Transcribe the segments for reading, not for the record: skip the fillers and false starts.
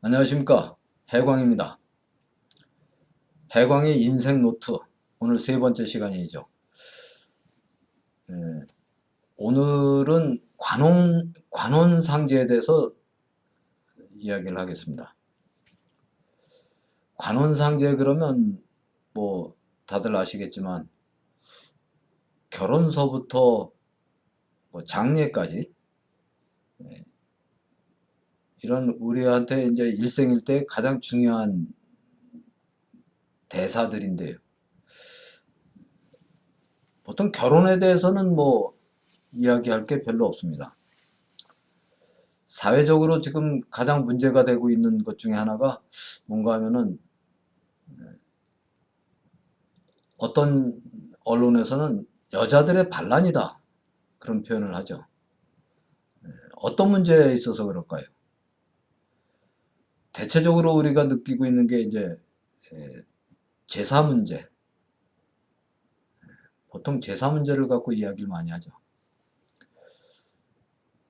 안녕하십니까, 해광입니다. 해광의 인생 노트, 오늘 세 번째 시간이죠. 오늘은 관혼상제에 대해서 이야기를 하겠습니다. 관혼상제 그러면 뭐 다들 아시겠지만 결혼서부터 뭐 장례까지 이런 우리한테 이제 일생일대 가장 중요한 대사들인데요. 보통 결혼에 대해서는 뭐 이야기할 게 별로 없습니다. 사회적으로 지금 가장 문제가 되고 있는 것 중에 하나가 뭔가 하면은 어떤 언론에서는 여자들의 반란이다, 그런 표현을 하죠. 어떤 문제에 있어서 그럴까요? 대체적으로 우리가 느끼고 있는 게 이제 제사 문제, 보통 제사 문제를 갖고 이야기를 많이 하죠.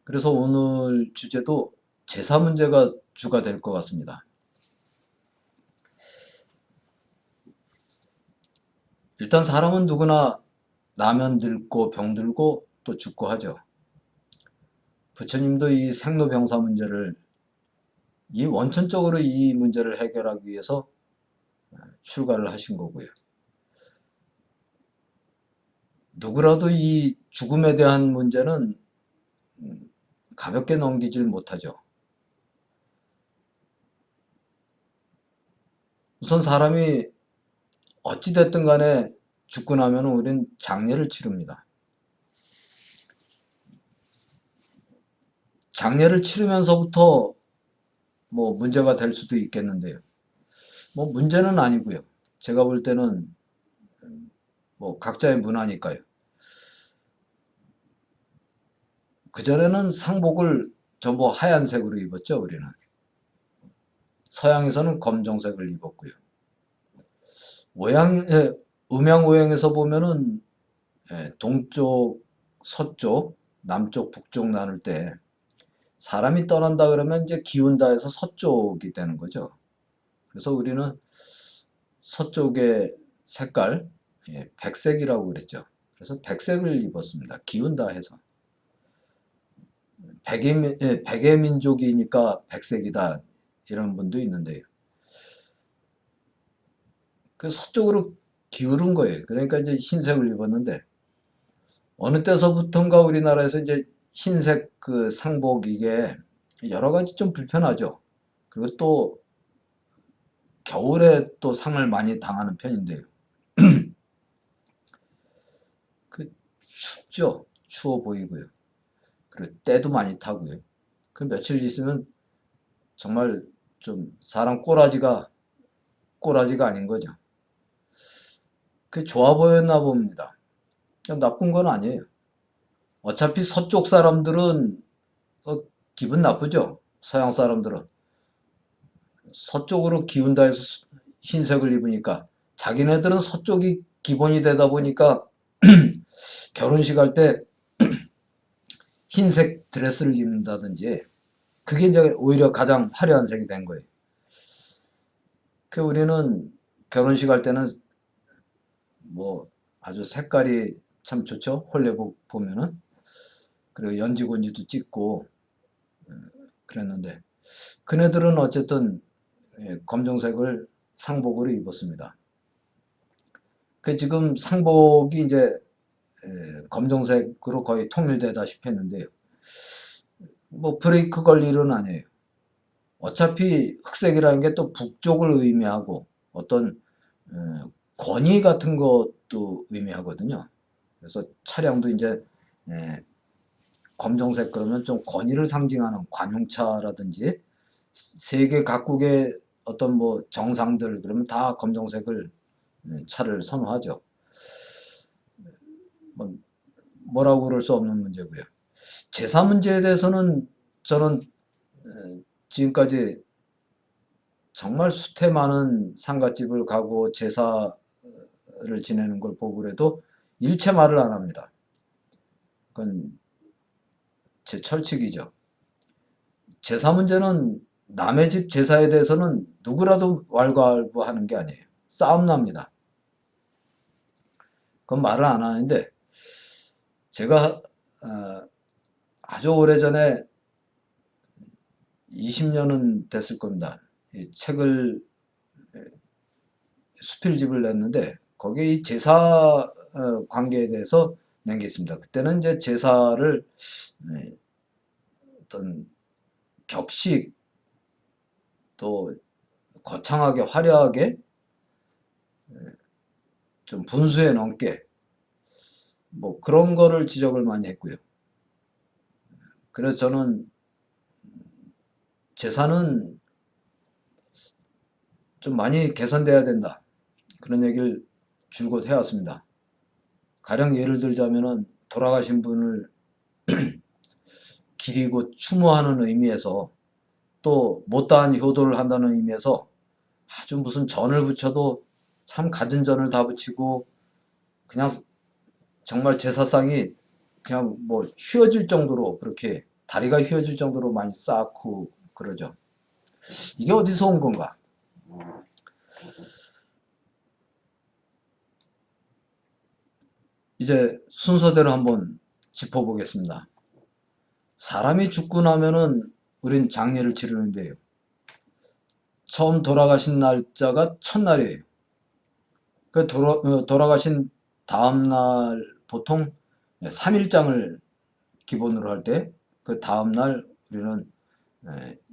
그래서 오늘 주제도 제사 문제가 주가 될 것 같습니다. 일단 사람은 누구나 나면 늙고 병들고 또 죽고 하죠. 부처님도 이 생로병사 문제를, 이 원천적으로 이 문제를 해결하기 위해서 출가를 하신 거고요. 누구라도 이 죽음에 대한 문제는 가볍게 넘기질 못하죠. 우선 사람이 어찌됐든 간에 죽고 나면 우린 장례를 치릅니다. 장례를 치르면서부터 뭐 문제가 될 수도 있겠는데요. 뭐 문제는 아니고요. 제가 볼 때는 뭐 각자의 문화니까요. 그전에는 상복을 전부 하얀색으로 입었죠, 우리는. 서양에서는 검정색을 입었고요. 음양오행에서 보면은 동쪽, 서쪽, 남쪽, 북쪽 나눌 때 사람이 떠난다 그러면 이제 기운다 해서 서쪽이 되는 거죠. 그래서 우리는 서쪽의 색깔, 백색이라고 그랬죠. 그래서 백색을 입었습니다. 기운다 해서. 백의 민족이니까 백색이다, 이런 분도 있는데요. 그 서쪽으로 기울은 거예요. 그러니까 이제 흰색을 입었는데, 어느 때서부턴가 우리나라에서 이제 흰색 그 상복, 이게 여러 가지 좀 불편하죠. 그리고 또 겨울에 또 상을 많이 당하는 편인데요. 그 춥죠. 추워 보이고요. 그리고 때도 많이 타고요. 그 며칠 있으면 정말 좀 사람 꼬라지가 아닌 거죠. 그게 좋아 보였나 봅니다. 나쁜 건 아니에요. 어차피 서쪽 사람들은 기분 나쁘죠. 서양 사람들은 서쪽으로 기운다 해서 흰색을 입으니까, 자기네들은 서쪽이 기본이 되다 보니까 결혼식 할 때 흰색 드레스를 입는다든지, 그게 이제 오히려 가장 화려한 색이 된 거예요. 그 우리는 결혼식 할 때는 뭐 아주 색깔이 참 좋죠. 홀레복 보면은. 그리고 연지곤지도 찍고 그랬는데, 그네들은 어쨌든 검정색을 상복으로 입었습니다. 그 지금 상복이 이제 검정색으로 거의 통일되다시피 했는데요. 뭐 브레이크 걸 일은 아니에요. 어차피 흑색이라는 게 또 북쪽을 의미하고 어떤 권위 같은 것도 의미하거든요. 그래서 차량도 이제 검정색 그러면 좀 권위를 상징하는 관용차라든지, 세계 각국의 어떤 뭐 정상들 그러면 다 검정색을 차를 선호하죠. 뭐라고 그럴 수 없는 문제고요. 제사 문제에 대해서는 저는 지금까지 정말 수태 많은 상갓집을 가고 제사를 지내는 걸 보고 그래도 일체 말을 안 합니다. 그건 제 철칙이죠. 제사 문제는 남의 집 제사에 대해서는 누구라도 왈가왈부하는 게 아니에요. 싸움 납니다. 그건 말을 안 하는데, 제가 아주 오래전에 20년은 됐을 겁니다. 이 책을 수필집을 냈는데 거기에 이 제사 관계에 대해서 낸 게 있습니다. 그때는 이제 제사를 어떤 격식 또 거창하게 화려하게 좀 분수에 넘게 뭐 그런 거를 지적을 많이 했고요. 그래서 저는 제사는 좀 많이 개선돼야 된다, 그런 얘기를 줄곧 해왔습니다. 가령 예를 들자면은 돌아가신 분을 기리고 추모하는 의미에서, 또 못다한 효도를 한다는 의미에서 아주 무슨 전을 붙여도 참 갖은 전을 다 붙이고 그냥 정말 제사상이 그냥 뭐 휘어질 정도로, 그렇게 다리가 휘어질 정도로 많이 쌓고 그러죠. 이게 어디서 온 건가? 이제 순서대로 한번 짚어보겠습니다. 사람이 죽고 나면은 우린 장례를 치르는데요. 처음 돌아가신 날짜가 첫날이에요. 그 돌아가신 다음날 보통 3일장을 기본으로 할 때, 그 다음날 우리는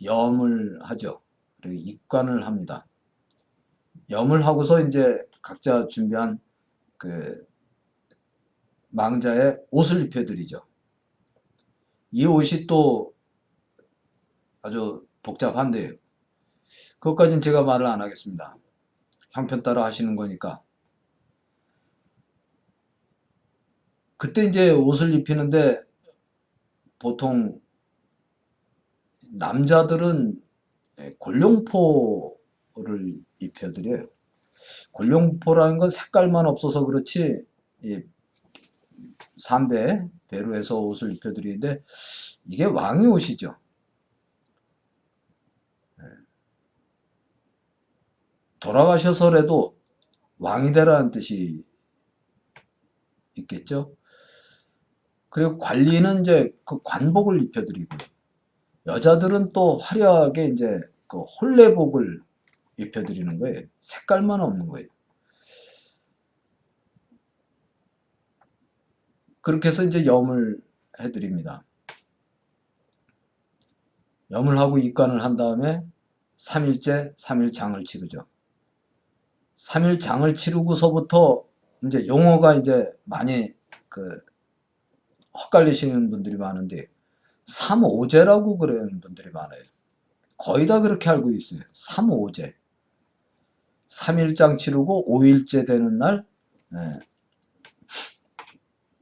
염을 하죠. 그리고 입관을 합니다. 염을 하고서 이제 각자 준비한 그 망자의 옷을 입혀드리죠. 이 옷이 또 아주 복잡한데요. 그것까지는 제가 말을 안 하겠습니다. 형편 따라 하시는 거니까. 그때 이제 옷을 입히는데 보통 남자들은 골룡포를 입혀드려요. 골룡포라는 건 색깔만 없어서 그렇지 삼배, 배로 해서 옷을 입혀드리는데 이게 왕의 옷이죠. 돌아가셔서라도 왕이 되라는 뜻이 있겠죠. 그리고 관리는 이제 그 관복을 입혀드리고요. 여자들은 또 화려하게 이제 그 혼례복을 입혀드리는 거예요. 색깔만 없는 거예요. 그렇게 해서 이제 염을 해드립니다. 염을 하고 입관을 한 다음에 3일째 3일장을 치르죠. 3일장을 치르고서부터 이제 용어가 이제 많이 그 헛갈리시는 분들이 많은데, 삼오제라고 그러는 분들이 많아요. 거의 다 그렇게 알고 있어요. 삼오제. 3일장 치르고 5일째 되는 날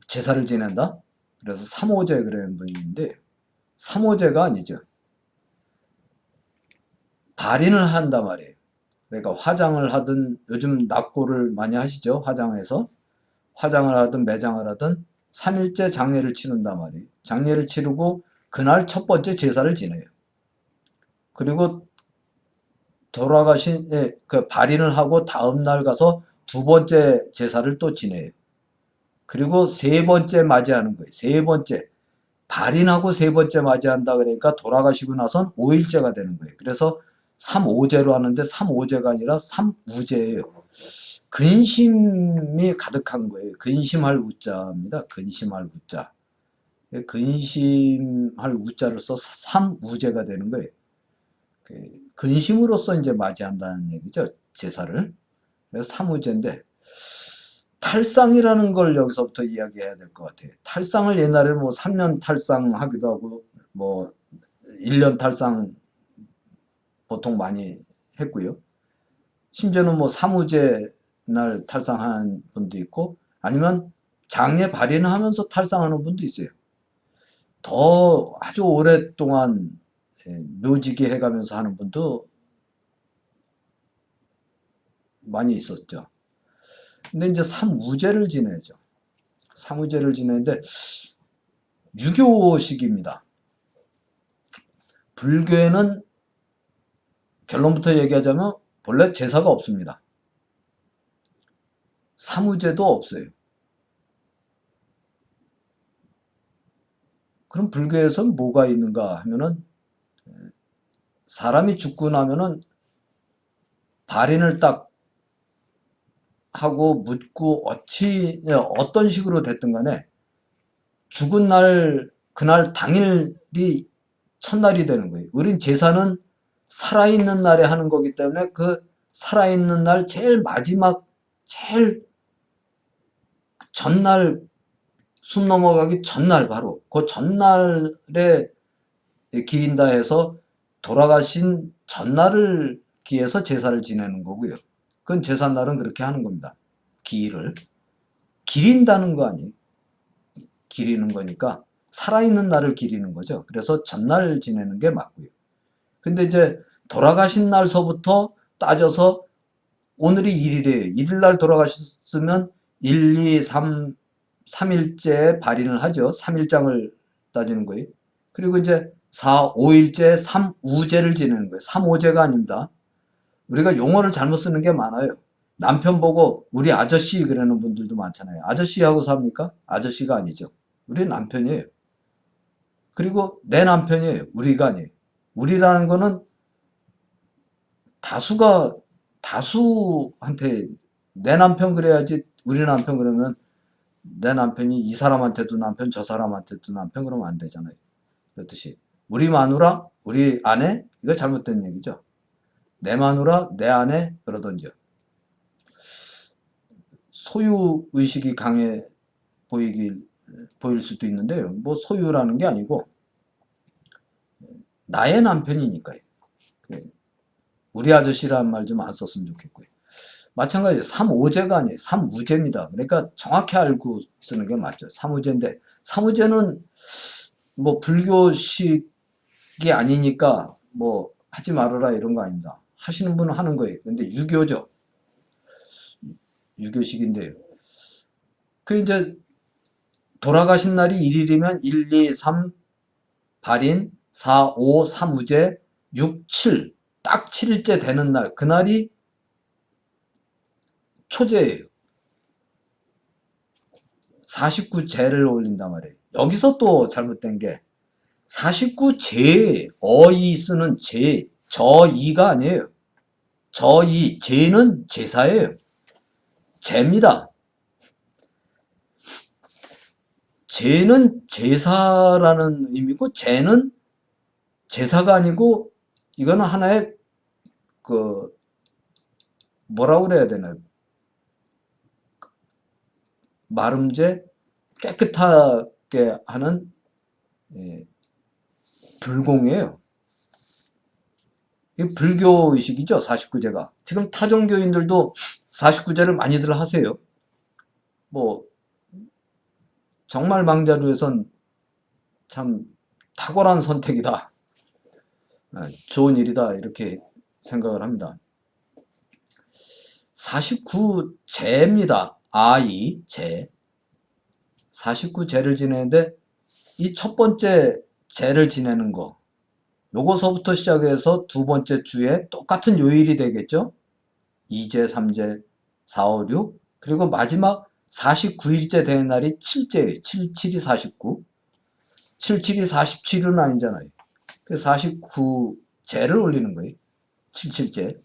제사를 지낸다. 그래서 삼오제 그러는 분인데, 삼오제가 아니죠. 발인을 한단 말이에요. 그러니까 화장을 하든, 요즘 납고를 많이 하시죠. 화장해서 화장을 하든 매장을 하든 3일째 장례를 치른단 말이에요. 장례를 치르고 그날 첫 번째 제사를 지내요. 그리고 돌아가신 그 발인을 하고 다음 날 가서 두 번째 제사를 또 지내요. 그리고 세 번째 맞이하는 거예요. 세 번째 발인하고 세 번째 맞이한다, 그러니까 돌아가시고 나선 5일째가 되는 거예요. 그래서 3오제로 하는데 3오제가 아니라 3우제예요. 근심이 가득한 거예요. 근심할 우자입니다. 근심할 우자. 근심할 우자를 써서 3우제가 되는 거예요. 근심으로써 이제 맞이한다는 얘기죠. 제사를. 그래서 3우제인데, 탈상이라는 걸 여기서부터 이야기해야 될 것 같아요. 탈상을 옛날에 뭐 3년 탈상 하기도 하고, 뭐 1년 탈상 보통 많이 했고요. 심지어는 뭐 3우제 날 탈상하는 분도 있고, 아니면 장례 발인하면서 탈상하는 분도 있어요. 더 아주 오랫동안 묘지기 해가면서 하는 분도 많이 있었죠. 근데 이제 3우제를 지내죠. 3우제를 지내는데 유교식입니다. 불교에는 결론부터 얘기하자면 본래 제사가 없습니다. 사무제도 없어요. 그럼 불교에서는 뭐가 있는가 하면은 사람이 죽고 나면은 발인을 딱 하고 묻고 어떤 식으로 됐든 간에 죽은 날 그날 당일이 첫날이 되는 거예요. 우린 제사는 살아있는 날에 하는 거기 때문에 그 살아있는 날 제일 마지막 제일 전날 숨 넘어가기 전날 바로 그 전날에 기린다 해서 돌아가신 전날을 기해서 제사를 지내는 거고요. 그건 제삿날은 그렇게 하는 겁니다. 기일을 기린다는 거 아니에요. 기리는 거니까 살아있는 날을 기리는 거죠. 그래서 전날 지내는 게 맞고요. 근데 이제 돌아가신 날서부터 따져서 오늘이 1일이에요. 1일날 돌아가셨으면 1, 2, 3, 3일째 발인을 하죠. 3일장을 따지는 거예요. 그리고 이제 4, 5일째 3우제를 지내는 거예요. 3오제가 아닙니다. 우리가 용어를 잘못 쓰는 게 많아요. 남편 보고 우리 아저씨 그러는 분들도 많잖아요. 아저씨하고 삽니까? 아저씨가 아니죠. 우리 남편이에요. 그리고 내 남편이에요. 우리가 아니에요. 우리라는 거는 다수한테 내 남편 그래야지. 우리 남편 그러면 내 남편이 이 사람한테도 남편 저 사람한테도 남편 그러면 안 되잖아요. 그렇듯이 우리 마누라 우리 아내 이거 잘못된 얘기죠. 내 마누라 내 아내 그러던지요. 소유의식이 강해 보일 수도 있는데요. 뭐 소유라는 게 아니고 나의 남편이니까요. 우리 아저씨라는 말 좀 안 썼으면 좋겠고요. 마찬가지로 3오제가 아니에요. 3우제입니다. 그러니까 정확히 알고 쓰는 게 맞죠. 3우제인데 3우제는 뭐 불교식이 아니니까 뭐 하지 말아라 이런 거 아닙니다. 하시는 분은 하는 거예요. 근데 유교죠. 유교식인데요. 그 이제 돌아가신 날이 1일이면 1, 2, 3 발인, 4, 5, 3우제, 6, 7 딱 7일째 되는 날 그날이 초제예요. 49제를 올린단 말이에요. 여기서 또 잘못된 게 49제 어이 쓰는 제 저이가 아니에요. 저이 제는 제사예요. 제입니다. 제는 제사라는 의미고 제는 제사가 아니고 이거는 하나의 그 뭐라고 그래야 되나요? 마름제 깨끗하게 하는 불공이에요. 이 불교의식이죠. 49제가. 지금 타종교인들도 49제를 많이들 하세요. 뭐 정말 망자루에선 참 탁월한 선택이다. 좋은 일이다. 이렇게 생각을 합니다. 49제입니다. 아이, 제. 49제를 지내는데 이 첫 번째 제를 지내는 거 요거서부터 시작해서 두 번째 주에 똑같은 요일이 되겠죠. 2제, 3제, 4, 5, 6 그리고 마지막 49일째 되는 날이 7제예요. 7, 7이 49 77이 47은 아니잖아요. 그래서 49제를 올리는 거예요. 77제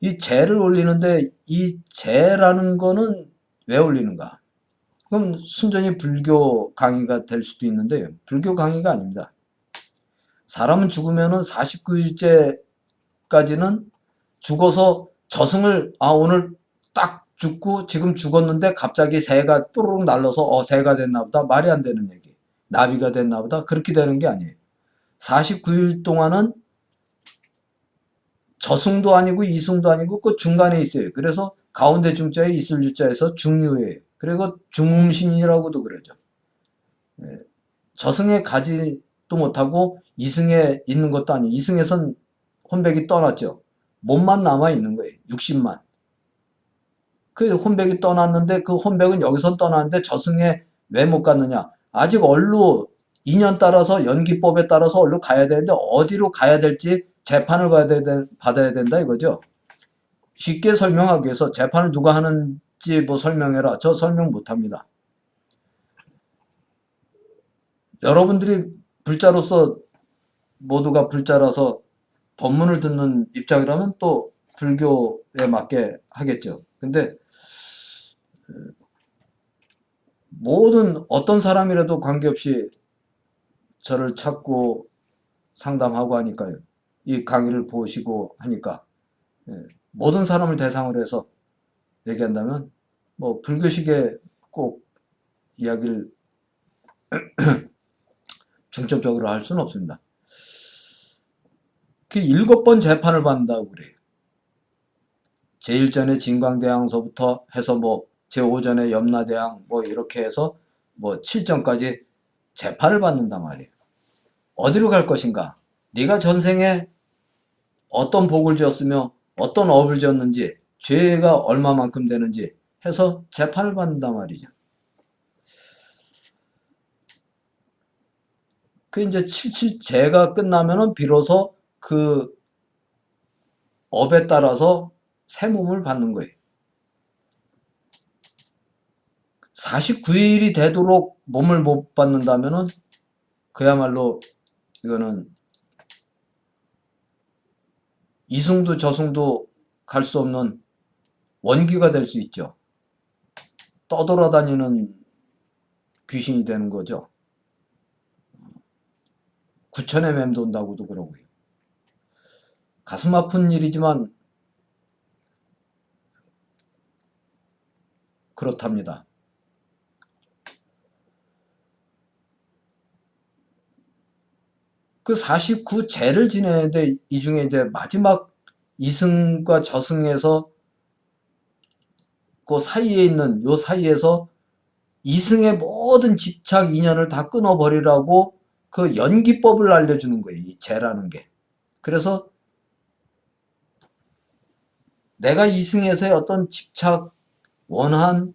이 제를 올리는데 이 제라는 거는 왜 올리는가? 그럼 순전히 불교 강의가 될 수도 있는데요. 불교 강의가 아닙니다. 사람은 죽으면은 49일째까지는 죽어서 저승을 오늘 딱 죽고 지금 죽었는데 갑자기 새가 또르륵 날라서 새가 됐나 보다. 말이 안 되는 얘기. 나비가 됐나 보다. 그렇게 되는 게 아니에요. 49일 동안은 저승도 아니고 이승도 아니고 그 중간에 있어요. 그래서 가운데 중자에 있을 유자에서 중유예요. 그리고 중음신이라고도 그러죠. 저승에 가지도 못하고 이승에 있는 것도 아니에요. 이승에선 혼백이 떠났죠. 몸만 남아 있는 거예요. 육신만. 그 혼백이 떠났는데 그 혼백은 여기서 떠났는데 저승에 왜 못 갔느냐. 아직 얼루 인연 따라서 연기법에 따라서 얼루 가야 되는데 어디로 가야 될지 재판을 받아야 된다 이거죠. 쉽게 설명하기 위해서 재판을 누가 하는지 뭐 설명해라. 저 설명 못합니다. 여러분들이 불자로서 모두가 불자라서 법문을 듣는 입장이라면 또 불교에 맞게 하겠죠. 근데 모든 어떤 사람이라도 관계없이 저를 찾고 상담하고 하니까요. 이 강의를 보시고 하니까 모든 사람을 대상으로 해서 얘기한다면 뭐 불교식에 꼭 이야기를 중점적으로 할 수는 없습니다. 그 7번 재판을 받는다고 그래요. 제1전에 진광대왕서부터 해서 뭐 제5전에 염라대왕 뭐 이렇게 해서 뭐 7전까지 재판을 받는단 말이에요. 어디로 갈 것인가? 네가 전생에 어떤 복을 지었으며 어떤 업을 지었는지 죄가 얼마만큼 되는지 해서 재판을 받는단 말이죠. 그 이제 77제가 끝나면은 비로소 그 업에 따라서 새 몸을 받는 거예요. 49일이 되도록 몸을 못 받는다면은 그야말로 이거는 이승도 저승도 갈 수 없는 원귀가 될 수 있죠. 떠돌아다니는 귀신이 되는 거죠. 구천에 맴돈다고도 그러고요. 가슴 아픈 일이지만 그렇답니다. 그 49제를 지내는데 이 중에 이제 마지막 이승과 저승에서 그 사이에 있는 요 사이에서 이승의 모든 집착 인연을 다 끊어버리라고 그 연기법을 알려주는 거예요. 이 제라는 게. 그래서 내가 이승에서의 어떤 집착, 원한,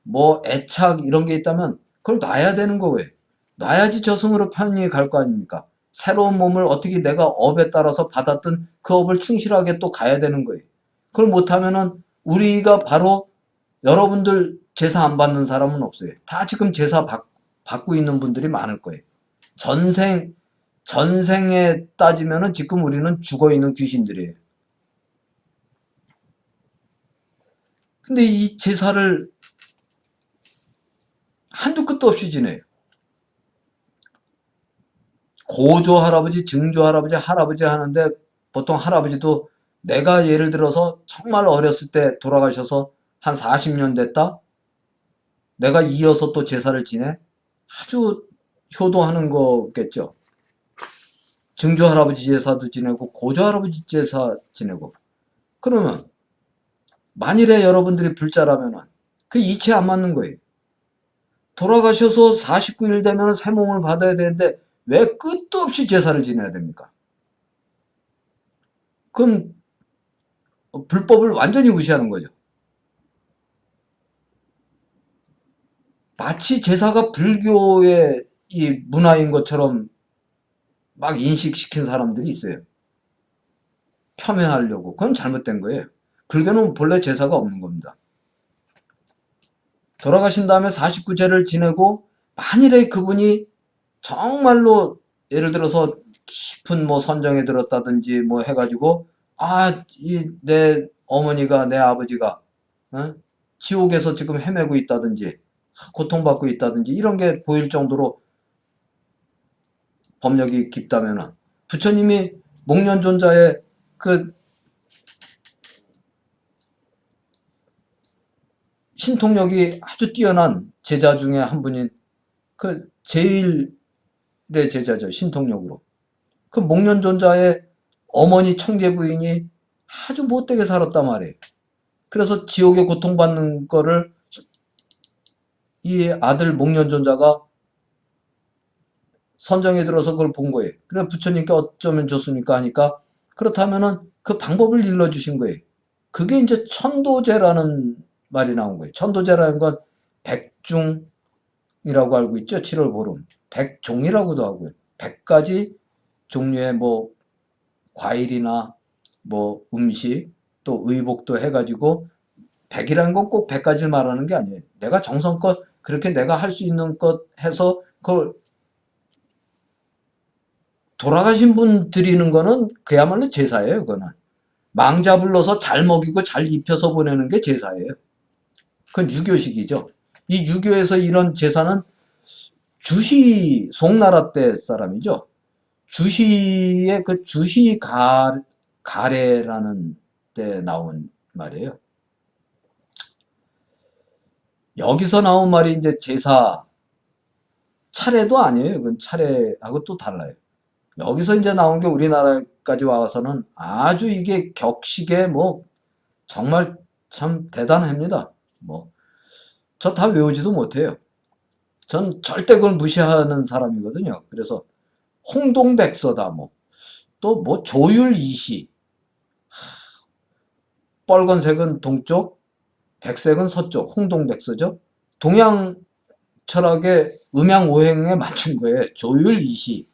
뭐 애착 이런 게 있다면 그걸 놔야 되는 거예요. 놔야지 저승으로 편히 갈 거 아닙니까? 새로운 몸을 어떻게 내가 업에 따라서 받았던 그 업을 충실하게 또 가야 되는 거예요. 그걸 못하면은 우리가 바로 여러분들 제사 안 받는 사람은 없어요. 다 지금 제사 받고 있는 분들이 많을 거예요. 전생에 따지면은 지금 우리는 죽어 있는 귀신들이에요. 근데 이 제사를 한두 끝도 없이 지내요. 고조 할아버지, 증조 할아버지, 할아버지 하는데 보통 할아버지도 내가 예를 들어서 정말 어렸을 때 돌아가셔서 한 40년 됐다? 내가 이어서 또 제사를 지내? 아주 효도하는 거겠죠. 증조 할아버지 제사도 지내고 고조 할아버지 제사 지내고. 그러면 만일에 여러분들이 불자라면 그 이치 안 맞는 거예요. 돌아가셔서 49일 되면 새 몸을 받아야 되는데 왜 끝도 없이 제사를 지내야 됩니까? 그건 불법을 완전히 무시하는 거죠. 마치 제사가 불교의 이 문화인 것처럼 막 인식시킨 사람들이 있어요. 폄훼하려고. 그건 잘못된 거예요. 불교는 본래 제사가 없는 겁니다. 돌아가신 다음에 49제를 지내고 만일에 그분이 정말로 예를 들어서 깊은 뭐 선정에 들었다든지 뭐 해가지고 내 어머니가 내 아버지가 지옥에서 지금 헤매고 있다든지 고통받고 있다든지 이런 게 보일 정도로 법력이 깊다면은 부처님이 목련존자의 그 신통력이 아주 뛰어난 제자 중에 한 분인 그 제일의 제자죠. 신통력으로. 그 목련존자의 어머니 청제 부인이 아주 못되게 살았단 말이에요. 그래서 지옥에 고통받는 거를 이 아들 목련존자가 선정에 들어서 그걸 본 거예요. 그래 부처님께 어쩌면 좋습니까 하니까 그렇다면은 그 방법을 일러주신 거예요. 그게 이제 천도제라는 말이 나온 거예요. 천도제라는 건 백중이라고 알고 있죠. 7월 보름. 백종이라고도 하고요. 100가지 종류의 뭐 과일이나 뭐 음식 또 의복도 해가지고 100이라는 건 꼭 100가지를 말하는 게 아니에요. 내가 정성껏 그렇게 내가 할 수 있는 것 해서 그걸 돌아가신 분 드리는 거는 그야말로 제사예요. 그거는 망자 불러서 잘 먹이고 잘 입혀서 보내는 게 제사예요. 그건 유교식이죠. 이 유교에서 이런 제사는 주시 송나라 때 사람이죠. 주시의 그 주시 가래라는 때 나온 말이에요. 여기서 나온 말이 이제 제사 차례도 아니에요. 그건 차례하고 또 달라요. 여기서 이제 나온 게 우리나라까지 와서는 아주 이게 격식에 뭐 정말 참 대단합니다. 뭐 저 다 외우지도 못해요. 전 절대 그걸 무시하는 사람이거든요. 그래서 홍동백서다 뭐 또 뭐 조율이시, 빨간색은 동쪽, 백색은 서쪽, 홍동백서죠. 동양 철학의 음양오행에 맞춘 거예요. 조율이시.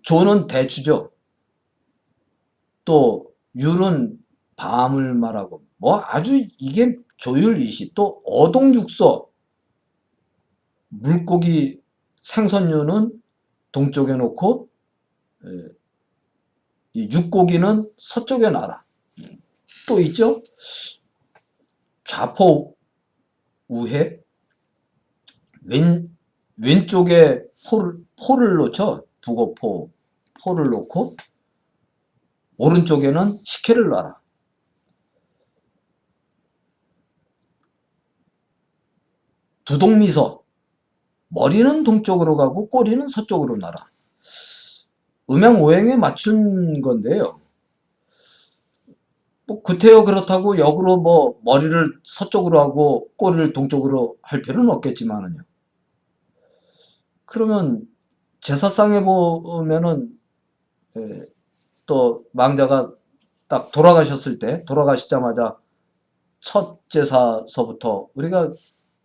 조는 대추죠. 또 율은 밤을 말하고 뭐 아주 이게 조율이시. 또 어동육서, 물고기 생선류는 동쪽에 놓고 이 육고기는 서쪽에 놔라. 또 있죠. 좌포 우해, 왼쪽에 포를 놓죠. 북어포 포를 놓고 오른쪽에는 식혜를 놔라. 두동미서, 머리는 동쪽으로 가고 꼬리는 서쪽으로 놔라. 음양오행에 맞춘 건데요. 뭐 구태여 그렇다고 역으로 뭐 머리를 서쪽으로 하고 꼬리를 동쪽으로 할 필요는 없겠지만은요. 그러면 제사상에 보면은 또 망자가 딱 돌아가셨을 때 돌아가시자마자 첫 제사서부터 우리가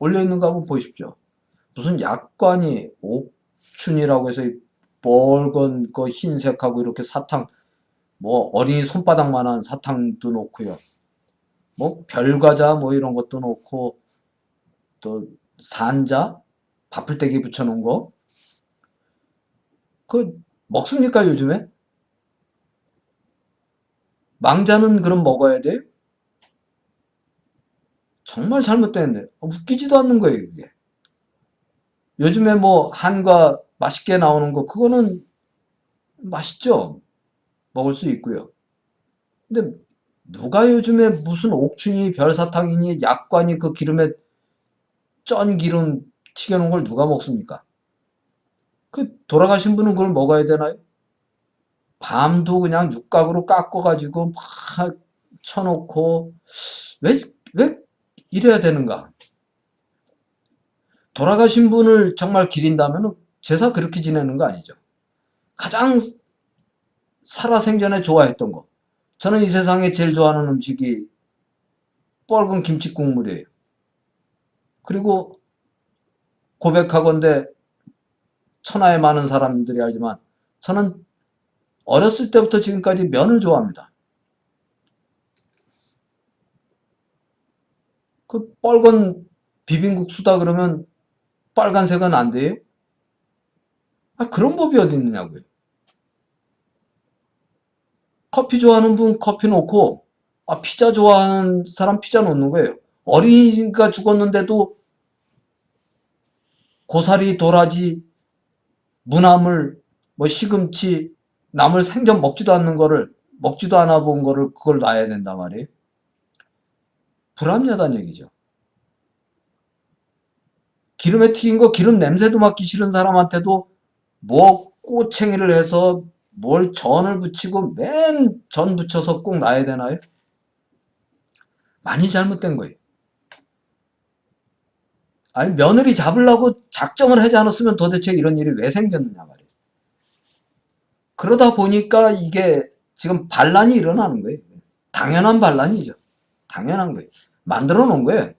올려있는 거 한번 보십시오. 무슨 약관이 옥춘이라고 해서 빨간 거 흰색하고 이렇게 사탕 뭐 어린이 손바닥만한 사탕도 놓고요. 뭐 별과자 뭐 이런 것도 놓고 또 산자 밥풀떼기 붙여놓은 거 그 먹습니까 요즘에? 망자는 그럼 먹어야 돼요? 정말 잘못되는데 웃기지도 않는 거예요 이게. 요즘에 뭐 한과 맛있게 나오는 거 그거는 맛있죠. 먹을 수 있고요. 근데 누가 요즘에 무슨 옥춘이 별사탕이니 약관이 그 기름에 쩐 기름 튀겨놓은 걸 누가 먹습니까? 그 돌아가신 분은 그걸 먹어야 되나요? 밤도 그냥 육각으로 깎아가지고 막 쳐놓고 왜 이래야 되는가? 돌아가신 분을 정말 기린다면 제사 그렇게 지내는 거 아니죠. 가장 살아생전에 좋아했던 거. 저는 이 세상에 제일 좋아하는 음식이 뻘건 김치 국물이에요. 그리고 고백하건대 천하에 많은 사람들이 알지만 저는 어렸을 때부터 지금까지 면을 좋아합니다. 그 빨간 비빔국수다 그러면 빨간색은 안 돼요? 아, 그런 법이 어디 있느냐고요. 커피 좋아하는 분 커피 놓고 피자 좋아하는 사람 피자 놓는 거예요. 어린이가 죽었는데도 고사리, 도라지, 무나물, 뭐 시금치, 남을 생전 먹지도 않는 거를 먹지도 않아 본 거를 그걸 놔야 된단 말이에요. 불합리하다는 얘기죠. 기름에 튀긴 거 기름 냄새도 맡기 싫은 사람한테도 뭐 꼬챙이를 해서 뭘 전을 붙이고 맨 전 붙여서 꼭 놔야 되나요? 많이 잘못된 거예요. 아니 며느리 잡으려고 작정을 하지 않았으면 도대체 이런 일이 왜 생겼느냐 말이에요. 그러다 보니까 이게 지금 반란이 일어나는 거예요. 당연한 반란이죠. 당연한 거예요. 만들어 놓은 거예요.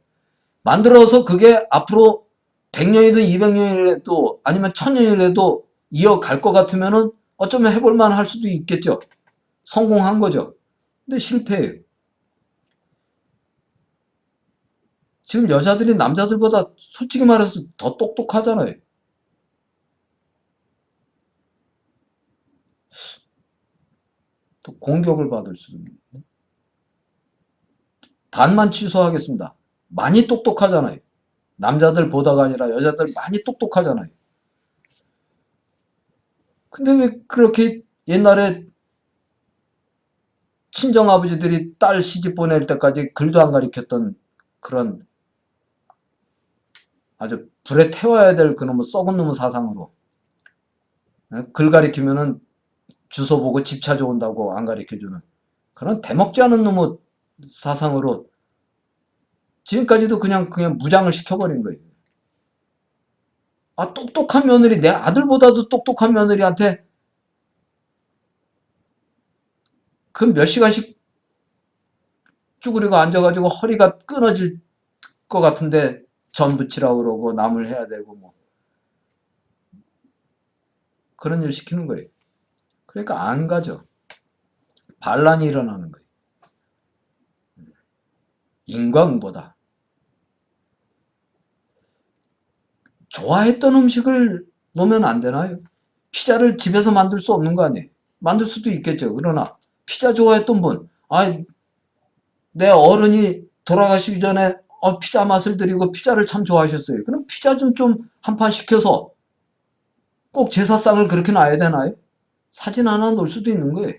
만들어서 그게 앞으로 100년이든 200년이라도 아니면 1000년이라도 이어갈 것 같으면은 어쩌면 해볼만 할 수도 있겠죠. 성공한 거죠. 근데 실패해요. 지금 여자들이 남자들보다 솔직히 말해서 더 똑똑하잖아요. 또 공격을 받을 수도 있는데. 반만 취소하겠습니다. 많이 똑똑하잖아요. 남자들 보다가 아니라 여자들 많이 똑똑하잖아요. 근데 왜 그렇게 옛날에 친정아버지들이 딸 시집 보낼 때까지 글도 안 가르쳤던 그런 아주 불에 태워야 될 그놈의 썩은 놈의 사상으로 글 가르치면은 주소 보고 집 찾아온다고 안 가르쳐주는 그런 대먹지 않은 놈의 사상으로 지금까지도 그냥 무장을 시켜버린 거예요. 아, 똑똑한 며느리, 내 아들보다도 똑똑한 며느리한테 그 몇 시간씩 쭈그리고 앉아가지고 허리가 끊어질 것 같은데 전 부치라고 그러고 남을 해야 되고 뭐 그런 일 시키는 거예요. 그러니까 안 가죠. 반란이 일어나는 거예요. 인과응보다. 좋아했던 음식을 놓으면 안 되나요? 피자를 집에서 만들 수 없는 거 아니에요? 만들 수도 있겠죠. 그러나 피자 좋아했던 분, 내 어른이 돌아가시기 전에 피자 맛을 드리고 피자를 참 좋아하셨어요. 그럼 피자 좀 한 판 시켜서 꼭 제사상을 그렇게 놔야 되나요? 사진 하나 놓을 수도 있는 거예요.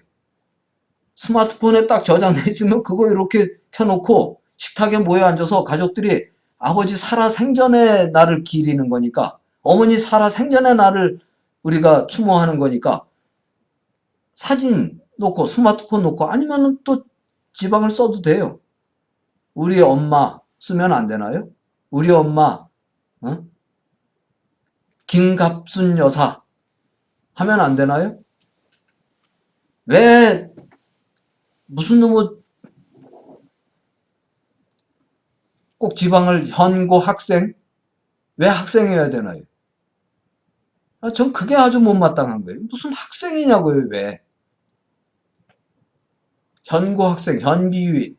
스마트폰에 딱 저장돼 있으면 그거 이렇게 켜놓고 식탁에 모여 앉아서 가족들이 아버지 살아생전에 나를 기리는 거니까 어머니 살아생전에 나를 우리가 추모하는 거니까 사진 놓고 스마트폰 놓고 아니면 또 지방을 써도 돼요. 우리 엄마 쓰면 안 되나요? 우리 엄마 김갑순 여사 하면 안 되나요? 왜 무슨 놈의 꼭 지방을 현고 학생? 왜 학생이어야 되나요? 전 그게 아주 못마땅한 거예요. 무슨 학생이냐고요, 왜? 현고 학생, 현기유인.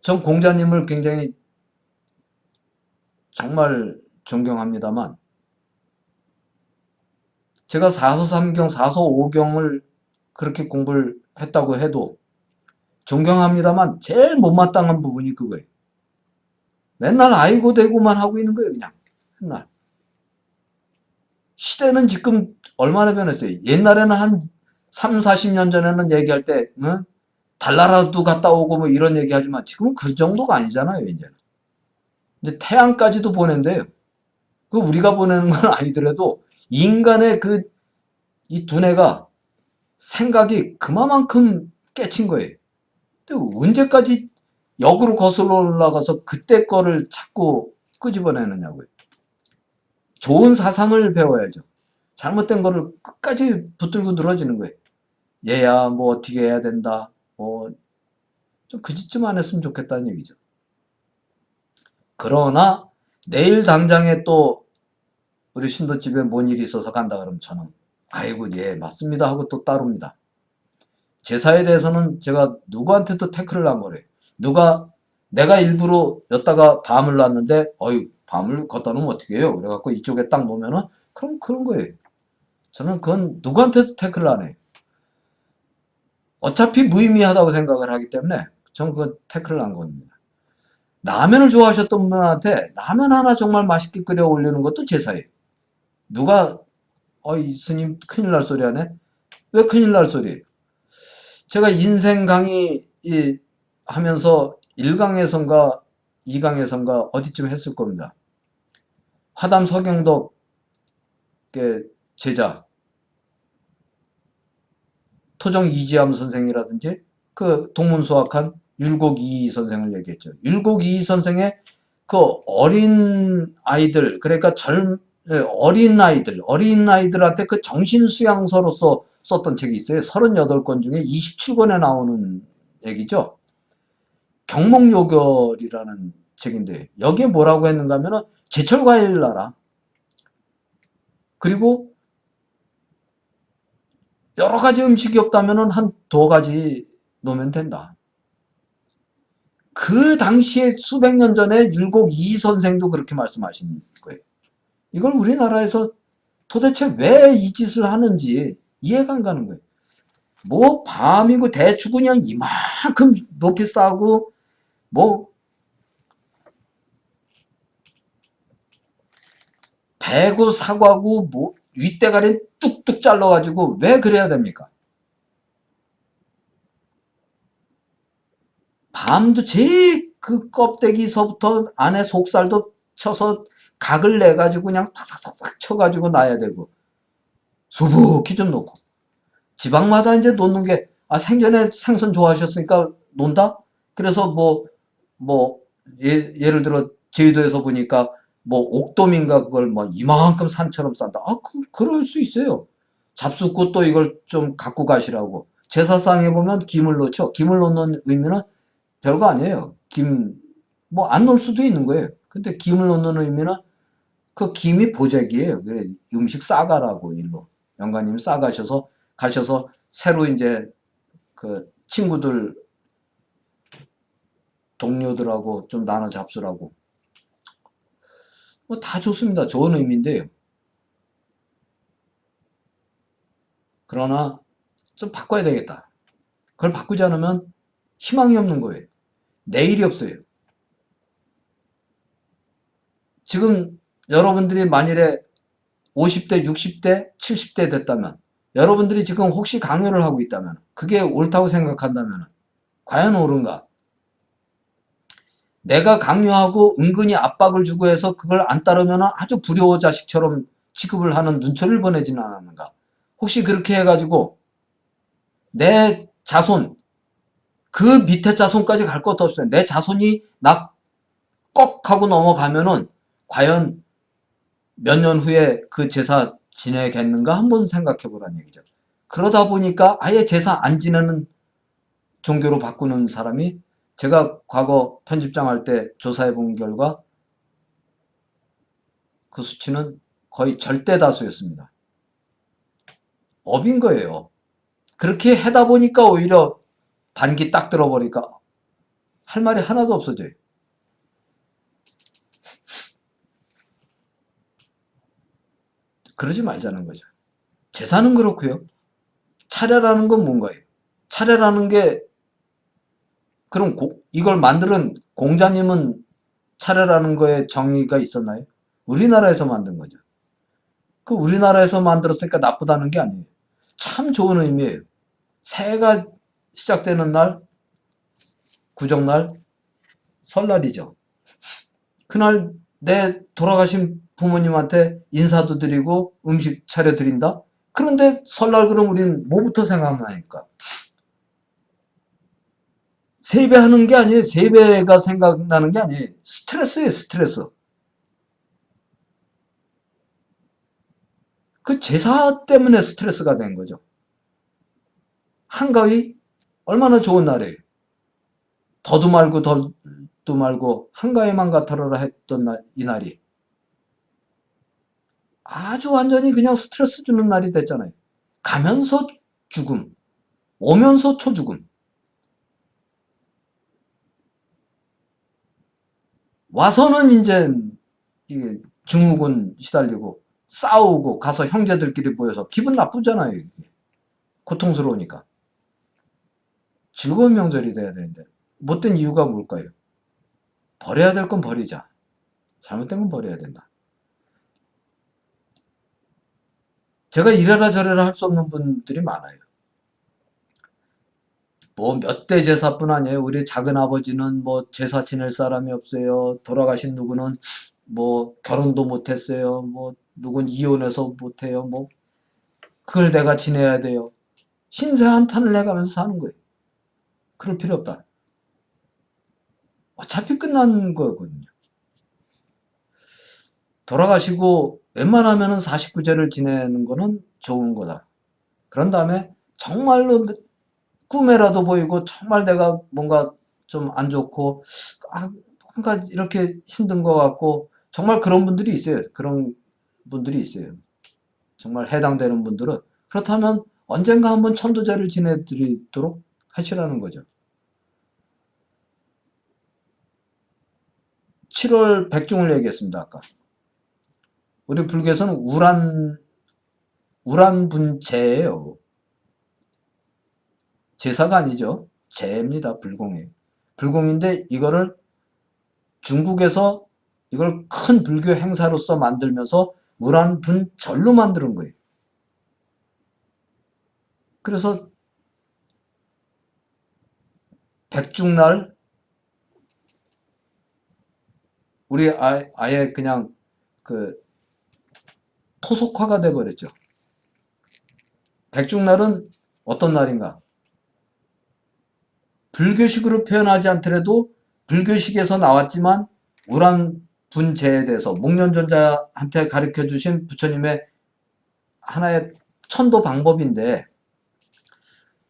전 공자님을 굉장히 정말 존경합니다만 제가 사서삼경, 사서오경을 그렇게 공부를 했다고 해도 존경합니다만 제일 못마땅한 부분이 그거예요. 맨날 아이고 대고만 하고 있는 거예요. 그냥 맨날. 시대는 지금 얼마나 변했어요. 옛날에는 한 3, 40년 전에는 얘기할 때 달나라도 갔다 오고 뭐 이런 얘기하지만 지금은 그 정도가 아니잖아요. 이제 태양까지도 보낸대요. 그 우리가 보내는 건 아니더라도 인간의 이 두뇌가 생각이 그만큼 깨친 거예요. 근데 언제까지 역으로 거슬러 올라가서 그때 거를 자꾸 끄집어내느냐고요. 좋은 사상을 배워야죠. 잘못된 거를 끝까지 붙들고 늘어지는 거예요. 얘야 뭐 어떻게 해야 된다. 좀 그 짓 안 했으면 좋겠다는 얘기죠. 그러나 내일 당장에 또 우리 신도집에 뭔 일이 있어서 간다 그러면 저는 아이고 예 맞습니다 하고 또 따릅니다. 제사에 대해서는 제가 누구한테도 태클을 안 걸어요. 내가 일부러 였다가 밤을 놨는데 밤을 걷다 놓으면 어떻게 해요? 그래갖고 이쪽에 딱 놓으면은 그럼 그런 거예요. 저는 그건 누구한테도 태클을 안 해요. 어차피 무의미하다고 생각을 하기 때문에 저는 그건 태클을 안 겁니다. 라면을 좋아하셨던 분한테 라면 하나 정말 맛있게 끓여 올리는 것도 제사예요. 누가 이 스님 큰일 날 소리 하네? 왜 큰일 날 소리예요? 제가 인생 강의 하면서 1강에선가 2강에선가 어디쯤 했을 겁니다. 화담 서경덕의 제자 토정 이지암 선생이라든지 그 동문수학한 율곡 이이 선생을 얘기했죠. 율곡 이이 선생의 그 어린 아이들 그러니까 어린 아이들한테 그 정신수양서로서 썼던 책이 있어요. 38권 중에 27권에 나오는 얘기죠. 경목요결이라는 책인데 여기에 뭐라고 했는가 하면은 제철 과일 놔라. 그리고 여러 가지 음식이 없다면은 한 2가지 놓으면 된다. 그 당시에 수백 년 전에 율곡 이 선생도 그렇게 말씀하신 거예요. 이걸 우리나라에서 도대체 왜 이 짓을 하는지 이해가 안 가는 거예요. 뭐 밤이고 대추 그냥 이만큼 높이 싸고 뭐 배구 사과고 뭐 윗대가리 뚝뚝 잘라가지고 왜 그래야 됩니까? 밤도 제일 그 껍데기서부터 안에 속살도 쳐서 각을 내가지고 그냥 탁탁탁 쳐가지고 놔야 되고 수북히 좀 놓고 지방마다 이제 놓는 게 생전에 생선 좋아하셨으니까 논다? 그래서 예를 들어 제주도에서 보니까 뭐 옥돔인가 그걸 뭐 이만큼 산처럼 싼다. 그럴 수 있어요. 잡숫고 또 이걸 좀 갖고 가시라고. 제사상에 보면 김을 놓죠. 김을 놓는 의미는 별거 아니에요. 뭐 안 놓을 수도 있는 거예요. 근데 김을 놓는 의미는 그 김이 보재기예요. 그래, 음식 싸가라고 일로. 영가님 싸가셔서 가셔서 새로 이제 그 친구들 동료들하고 좀 나눠 잡수라고. 뭐 다 좋습니다. 좋은 의미인데요. 그러나 좀 바꿔야 되겠다. 그걸 바꾸지 않으면 희망이 없는 거예요. 내일이 없어요. 지금 여러분들이 만일에 50대, 60대, 70대 됐다면 여러분들이 지금 혹시 강요를 하고 있다면 그게 옳다고 생각한다면 과연 옳은가? 내가 강요하고 은근히 압박을 주고 해서 그걸 안 따르면 아주 불효 자식처럼 취급을 하는 눈초리를 보내지는 않았는가? 혹시 그렇게 해가지고 내 자손, 그 밑에 자손까지 갈 것도 없어요. 내 자손이 나 꺽 하고 넘어가면은 과연 몇 년 후에 그 제사 지내겠는가 한번 생각해 보라는 얘기죠. 그러다 보니까 아예 제사 안 지내는 종교로 바꾸는 사람이 제가 과거 편집장 할 때 조사해 본 결과 그 수치는 거의 절대 다수였습니다. 업인 거예요. 그렇게 하다 보니까 오히려 반기 딱 들어버리니까 할 말이 하나도 없어져요. 그러지 말자는 거죠. 제사는 그렇고요. 차례라는 건 뭔가요? 차례라는 게 그럼 이걸 만드는 공자님은 차례라는 거에 정의가 있었나요? 우리나라에서 만든 거죠. 그 우리나라에서 만들었으니까 나쁘다는 게 아니에요. 참 좋은 의미예요. 새해가 시작되는 날, 구정날, 설날이죠. 그날 내 돌아가신 부모님한테 인사도 드리고 음식 차려드린다? 그런데 설날 그럼 우린 뭐부터 생각나니까? 세배하는 게 아니에요. 세배가 생각나는 게 아니에요. 스트레스예요, 스트레스. 그 제사 때문에 스트레스가 된 거죠. 한가위? 얼마나 좋은 날이에요. 더도 말고 덜도 말고 한가위만 같아라 했던 이 날이 아주 완전히 그냥 스트레스 주는 날이 됐잖아요. 가면서 죽음, 오면서 초죽음. 와서는 이제 증후군 시달리고 싸우고 가서 형제들끼리 모여서 기분 나쁘잖아요. 이게. 고통스러우니까. 즐거운 명절이 돼야 되는데 못된 이유가 뭘까요? 버려야 될 건 버리자. 잘못된 건 버려야 된다. 제가 이래라 저래라 할 수 없는 분들이 많아요. 뭐 몇 대 제사뿐 아니에요. 우리 작은 아버지는 뭐 제사 지낼 사람이 없어요. 돌아가신 누구는 뭐 결혼도 못했어요. 뭐 누군 이혼해서 못해요. 뭐 그걸 내가 지내야 돼요. 신세 한탄을 해가면서 사는 거예요. 그럴 필요 없다. 어차피 끝난 거거든요. 돌아가시고 웬만하면 49제를 지내는 거는 좋은 거다. 그런 다음에 정말로 꿈에라도 보이고 정말 내가 뭔가 좀 안 좋고 뭔가 이렇게 힘든 것 같고 정말 그런 분들이 있어요. 그런 분들이 있어요. 정말 해당되는 분들은 그렇다면 언젠가 한번 천도제를 지내드리도록 하시라는 거죠. 7월 백중을 얘기했습니다. 아까 우리 불교에서는 우란분제예요. 제사가 아니죠. 제입니다. 불공이에요. 불공인데 이거를 중국에서 이걸 큰 불교 행사로서 만들면서 우란분절로 만드는 거예요. 그래서 백중날 우리 아예 그냥 그 토속화가 돼 버렸죠. 백중날은 어떤 날인가? 불교식으로 표현하지 않더라도 불교식에서 나왔지만 우란분제에 대해서 목련존자한테 가르쳐 주신 부처님의 하나의 천도 방법인데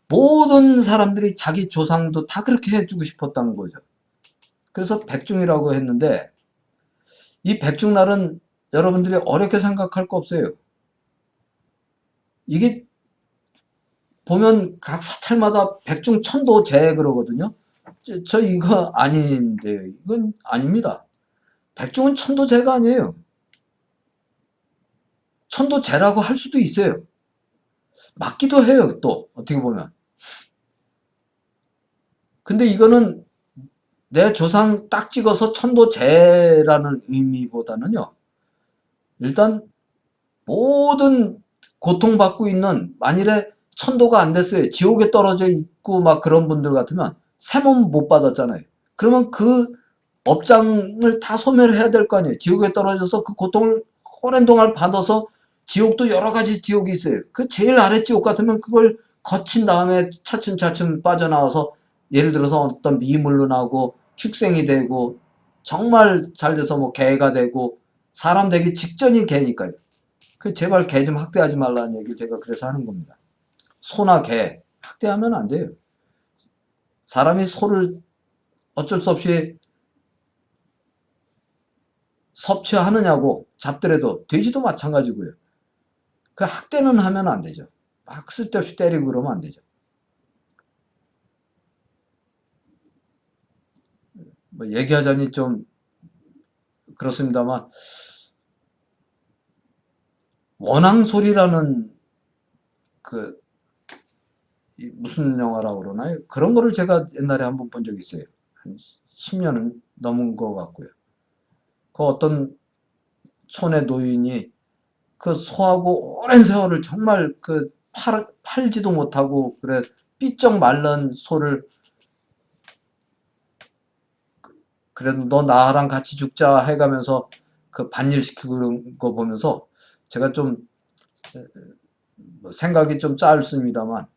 모든 사람들이 자기 조상도 다 그렇게 해주고 싶었다는 거죠. 그래서 백중이라고 했는데 이 백중날은 여러분들이 어렵게 생각할 거 없어요. 이게 보면 각 사찰마다 백중천도제 그러거든요. 저 이거 아닌데 이건 아닙니다. 백중은 천도제가 아니에요. 천도제라고 할 수도 있어요. 맞기도 해요. 또 어떻게 보면. 근데 이거는 내 조상 딱 찍어서 천도제라는 의미보다는요. 일단 모든 고통받고 있는 만일에 천도가 안 됐어요. 지옥에 떨어져 있고 막 그런 분들 같으면 세몸 못 받았잖아요. 그러면 그 업장을 다 소멸해야 될 거 아니에요. 지옥에 떨어져서 그 고통을 오랜 동안 받아서 지옥도 여러 가지 지옥이 있어요. 그 제일 아래 지옥 같으면 그걸 거친 다음에 차츰차츰 빠져나와서 예를 들어서 어떤 미물로 나오고 축생이 되고 정말 잘 돼서 뭐 개가 되고 사람 되기 직전이 개니까요. 그 제발 개 좀 학대하지 말라는 얘기 제가 그래서 하는 겁니다. 소나 개 학대하면 안 돼요. 사람이 소를 어쩔 수 없이 섭취하느냐고 잡더라도 돼지도 마찬가지고요. 그 학대는 하면 안 되죠. 막 쓸데없이 때리고 그러면 안 되죠. 뭐 얘기하자니 좀 그렇습니다만 원앙소리라는 그 무슨 영화라고 그러나요? 그런 거를 제가 옛날에 한번 본 적이 있어요. 한 10년은 넘은 것 같고요. 그 어떤 촌의 노인이 그 소하고 오랜 세월을 정말 그 팔지도 못하고 그래 삐쩍 말른 소를 그래도 너 나랑 같이 죽자 해가면서 그 반일시키고 그런 거 보면서 제가 좀 생각이 좀 짧습니다만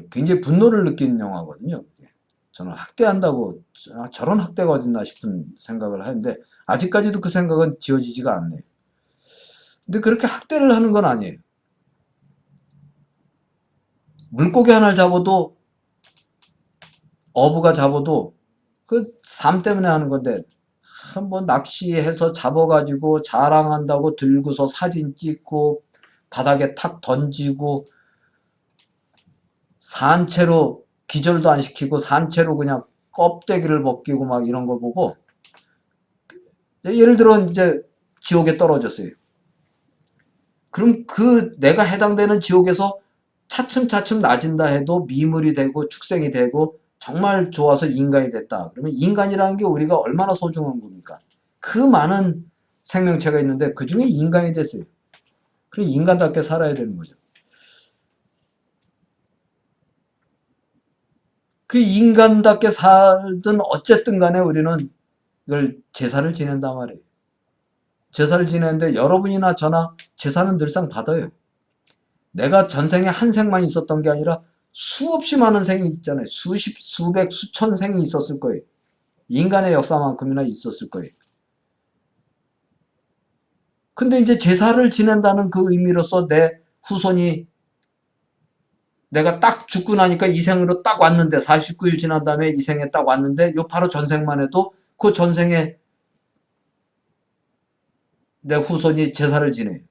굉장히 분노를 느낀 영화거든요. 저는 학대한다고 저런 학대가 어딨나 싶은 생각을 하는데 아직까지도 그 생각은 지워지지가 않네요. 근데 그렇게 학대를 하는 건 아니에요. 물고기 하나를 잡아도 어부가 잡아도 그 삶 때문에 하는 건데 한번 낚시해서 잡아가지고 자랑한다고 들고서 사진 찍고 바닥에 탁 던지고 산채로 기절도 안 시키고 산채로 그냥 껍데기를 벗기고 막 이런 거 보고 예를 들어 이제 지옥에 떨어졌어요. 그럼 그 내가 해당되는 지옥에서 차츰차츰 낮은다 해도 미물이 되고 축생이 되고 정말 좋아서 인간이 됐다. 그러면 인간이라는 게 우리가 얼마나 소중한 겁니까? 그 많은 생명체가 있는데 그 중에 인간이 됐어요. 그럼 인간답게 살아야 되는 거죠. 그 인간답게 살든 어쨌든 간에 우리는 이걸 제사를 지낸단 말이에요. 제사를 지내는데 여러분이나 저나 제사는 늘상 받아요. 내가 전생에 한 생만 있었던 게 아니라 수없이 많은 생이 있잖아요. 수십, 수백, 수천 생이 있었을 거예요. 인간의 역사만큼이나 있었을 거예요. 근데 이제 제사를 지낸다는 그 의미로서 내 후손이 내가 딱 죽고 나니까 이 생으로 딱 왔는데 49일 지난 다음에 이 생에 딱 왔는데 요 바로 전생만 해도 그 전생에 내 후손이 제사를 지내요.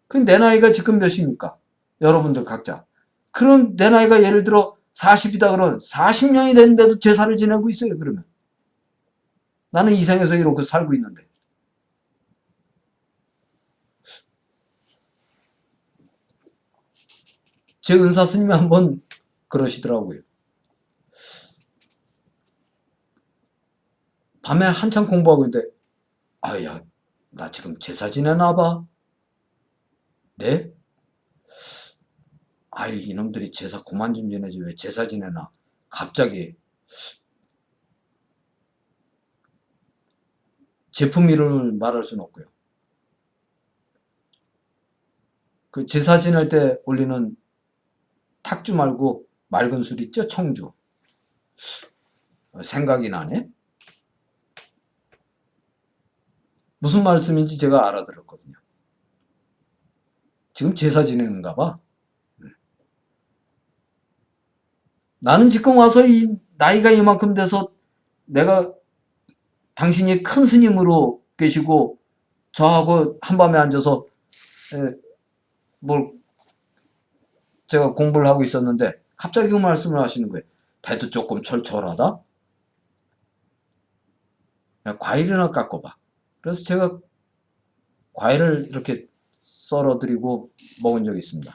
그 내 나이가 지금 몇입니까? 여러분들 각자. 그럼 내 나이가 예를 들어 40이다 그러면 40년이 됐는데도 제사를 지내고 있어요. 그러면 나는 이 생에서 이렇게 살고 있는데. 제 은사 스님이 한번 그러시더라고요. 밤에 한참 공부하고 있는데, 아야, 나 지금 제사 지내나 봐. 네? 아이, 이놈들이 제사 그만 좀 지내지 왜 제사 지내나. 갑자기 제품 이름을 말할 수는 없고요. 그 제사 지낼 때 올리는 탁주 말고 맑은 술 있죠? 청주. 생각이 나네. 무슨 말씀인지 제가 알아들었거든요. 지금 제사 지내는가 봐. 나는 지금 와서 이 나이가 이만큼 돼서 내가 당신이 큰 스님으로 계시고 저하고 한밤에 앉아서 뭘 제가 공부를 하고 있었는데 갑자기 그 말씀을 하시는 거예요. 배도 조금 철철하다? 야, 과일이나 깎아봐. 그래서 제가 과일을 이렇게 썰어드리고 먹은 적이 있습니다.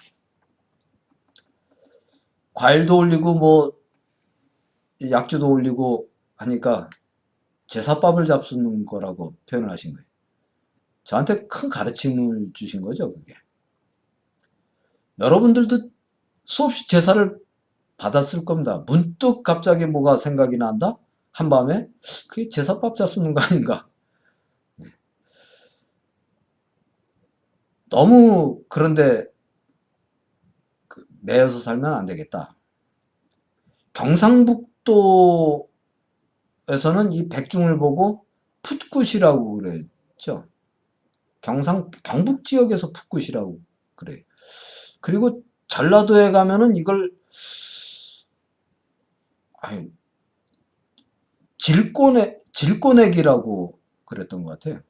과일도 올리고 뭐 약주도 올리고 하니까 제사밥을 잡수는 거라고 표현을 하신 거예요. 저한테 큰 가르침을 주신 거죠, 그게. 여러분들도 수없이 제사를 받았을 겁니다. 문득 갑자기 뭐가 생각이 난다? 한밤에? 그게 제사밥 잡수는 거 아닌가? 너무 그런데 매여서 살면 안 되겠다. 경상북도에서는 이 백중을 보고 풋굿이라고 그랬죠. 경북 지역에서 풋굿이라고 그래요. 그리고 전라도에 가면은 이걸 질꼬넥이라고 그랬던 것 같아요.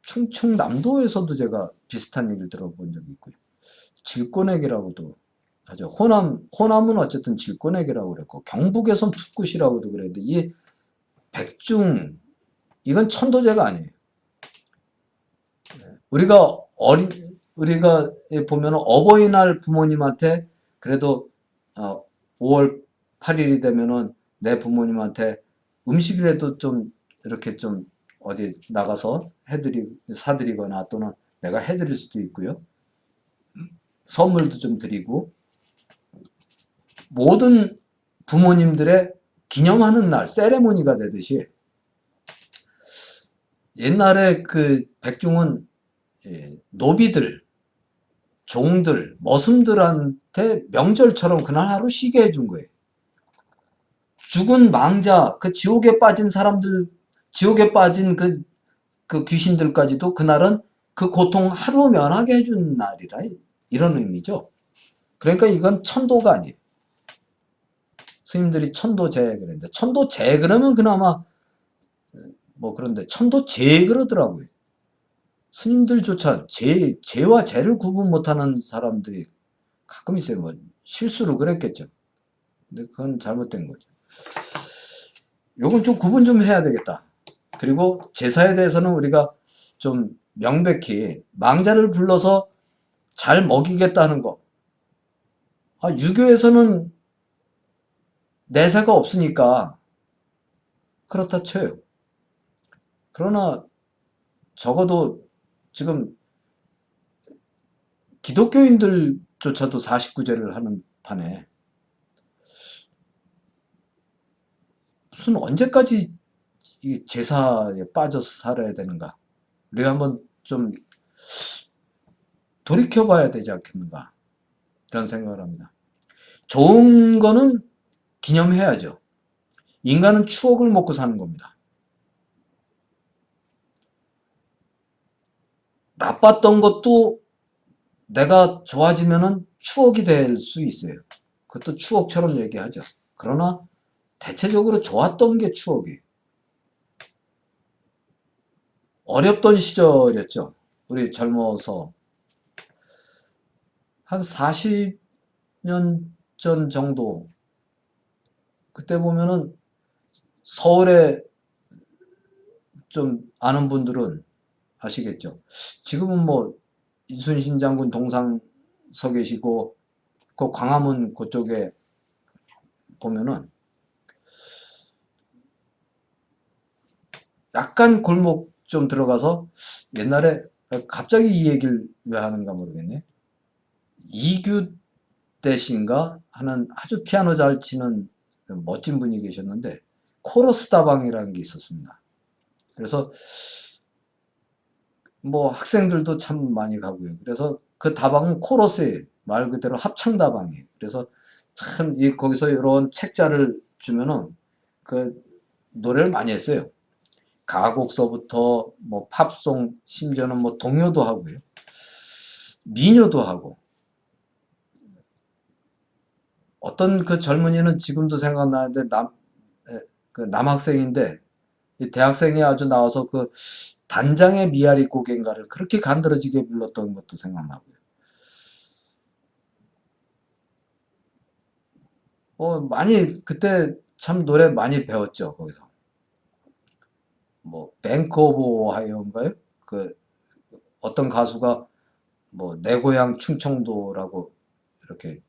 충청남도에서도 제가 비슷한 얘기를 들어본 적이 있고요. 질꼬넥이라고도 하죠. 호남은 어쨌든 질꼬넥이라고 그랬고, 경북에선 풋굿이라고도 그랬는데, 이 백중, 이건 천도제가 아니에요. 우리가 보면 어버이날 부모님한테 그래도 5월 8일이 되면은 내 부모님한테 음식이라도 좀 이렇게 좀 어디 나가서 사드리거나 또는 내가 해드릴 수도 있고요. 선물도 좀 드리고, 모든 부모님들의 기념하는 날, 세레모니가 되듯이 옛날에 그 백중은 노비들, 종들, 머슴들한테 명절처럼 그날 하루 쉬게 해준 거예요. 죽은 망자, 그 지옥에 빠진 사람들, 지옥에 빠진 그 귀신들까지도 그날은 그 고통 하루 면하게 해준 날이라, 이런 의미죠. 그러니까 이건 천도가 아니에요. 스님들이 천도제 그랬는데, 천도제 그러면 그나마 뭐 그런데 천도제 그러더라고요. 스님들조차 제와 제를 구분 못하는 사람들이 가끔 있어요. 뭐 실수로 그랬겠죠. 근데 그건 잘못된 거죠. 요건 좀 구분 좀 해야 되겠다. 그리고 제사에 대해서는 우리가 좀 명백히 망자를 불러서 잘 먹이겠다는 거. 유교에서는 내세가 없으니까 그렇다 쳐요. 그러나 적어도 지금 기독교인들조차도 49제를 하는 판에 무슨 언제까지 이 제사에 빠져서 살아야 되는가? 우리가 한번 좀 돌이켜봐야 되지 않겠는가? 이런 생각을 합니다. 좋은 거는 기념해야죠. 인간은 추억을 먹고 사는 겁니다. 나빴던 것도 내가 좋아지면은 추억이 될 수 있어요. 그것도 추억처럼 얘기하죠. 그러나 대체적으로 좋았던 게 추억이. 어렵던 시절이었죠. 우리 젊어서 한 40년 전 정도, 그때 보면은 서울에 좀 아는 분들은 아시겠죠. 지금은 뭐 이순신 장군 동상 서 계시고 그 광화문 그쪽에 보면은 약간 골목 좀 들어가서, 옛날에 갑자기 이 얘기를 왜 하는가 모르겠네. 이규대 씨인가 하는 아주 피아노 잘 치는 멋진 분이 계셨는데 코러스 다방이라는 게 있었습니다. 그래서 뭐 학생들도 참 많이 가고요. 그래서 그 다방은 코러스에 말 그대로 합창 다방이에요. 그래서 참 거기서 이런 책자를 주면은 그 노래를 많이 했어요. 가곡서부터 뭐 팝송, 심지어는 뭐 동요도 하고요. 민요도 하고. 어떤 그 젊은이는 지금도 생각나는데 그 남학생인데 이 대학생이 아주 나와서 그 단장의 미아리 고개인가를 그렇게 간드러지게 불렀던 것도 생각나고요. 많이 그때 참 노래 많이 배웠죠. 거기서 뭐 뱅크 오브 오하이오인가요? 그 어떤 가수가 뭐 내 고향 충청도라고 이렇게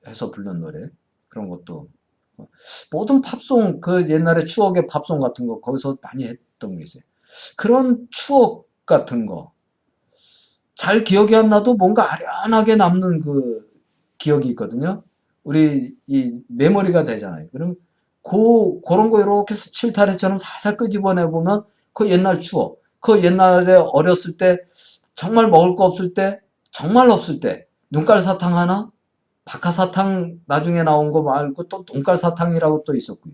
해서 부른 노래, 그런 것도 모든 팝송, 그 옛날에 추억의 팝송 같은 거 거기서 많이 했던 게 있어요. 그런 추억 같은 거 잘 기억이 안 나도 뭔가 아련하게 남는 그 기억이 있거든요. 우리 이 메모리가 되잖아요. 그럼 그런 거 이렇게 실타래처럼 살살 끄집어내 보면 그 옛날 추억, 그 옛날에 어렸을 때 정말 먹을 거 없을 때, 정말 없을 때 눈깔 사탕 하나, 박하사탕 나중에 나온 거 말고 또 눈깔 사탕이라고 또 있었고요.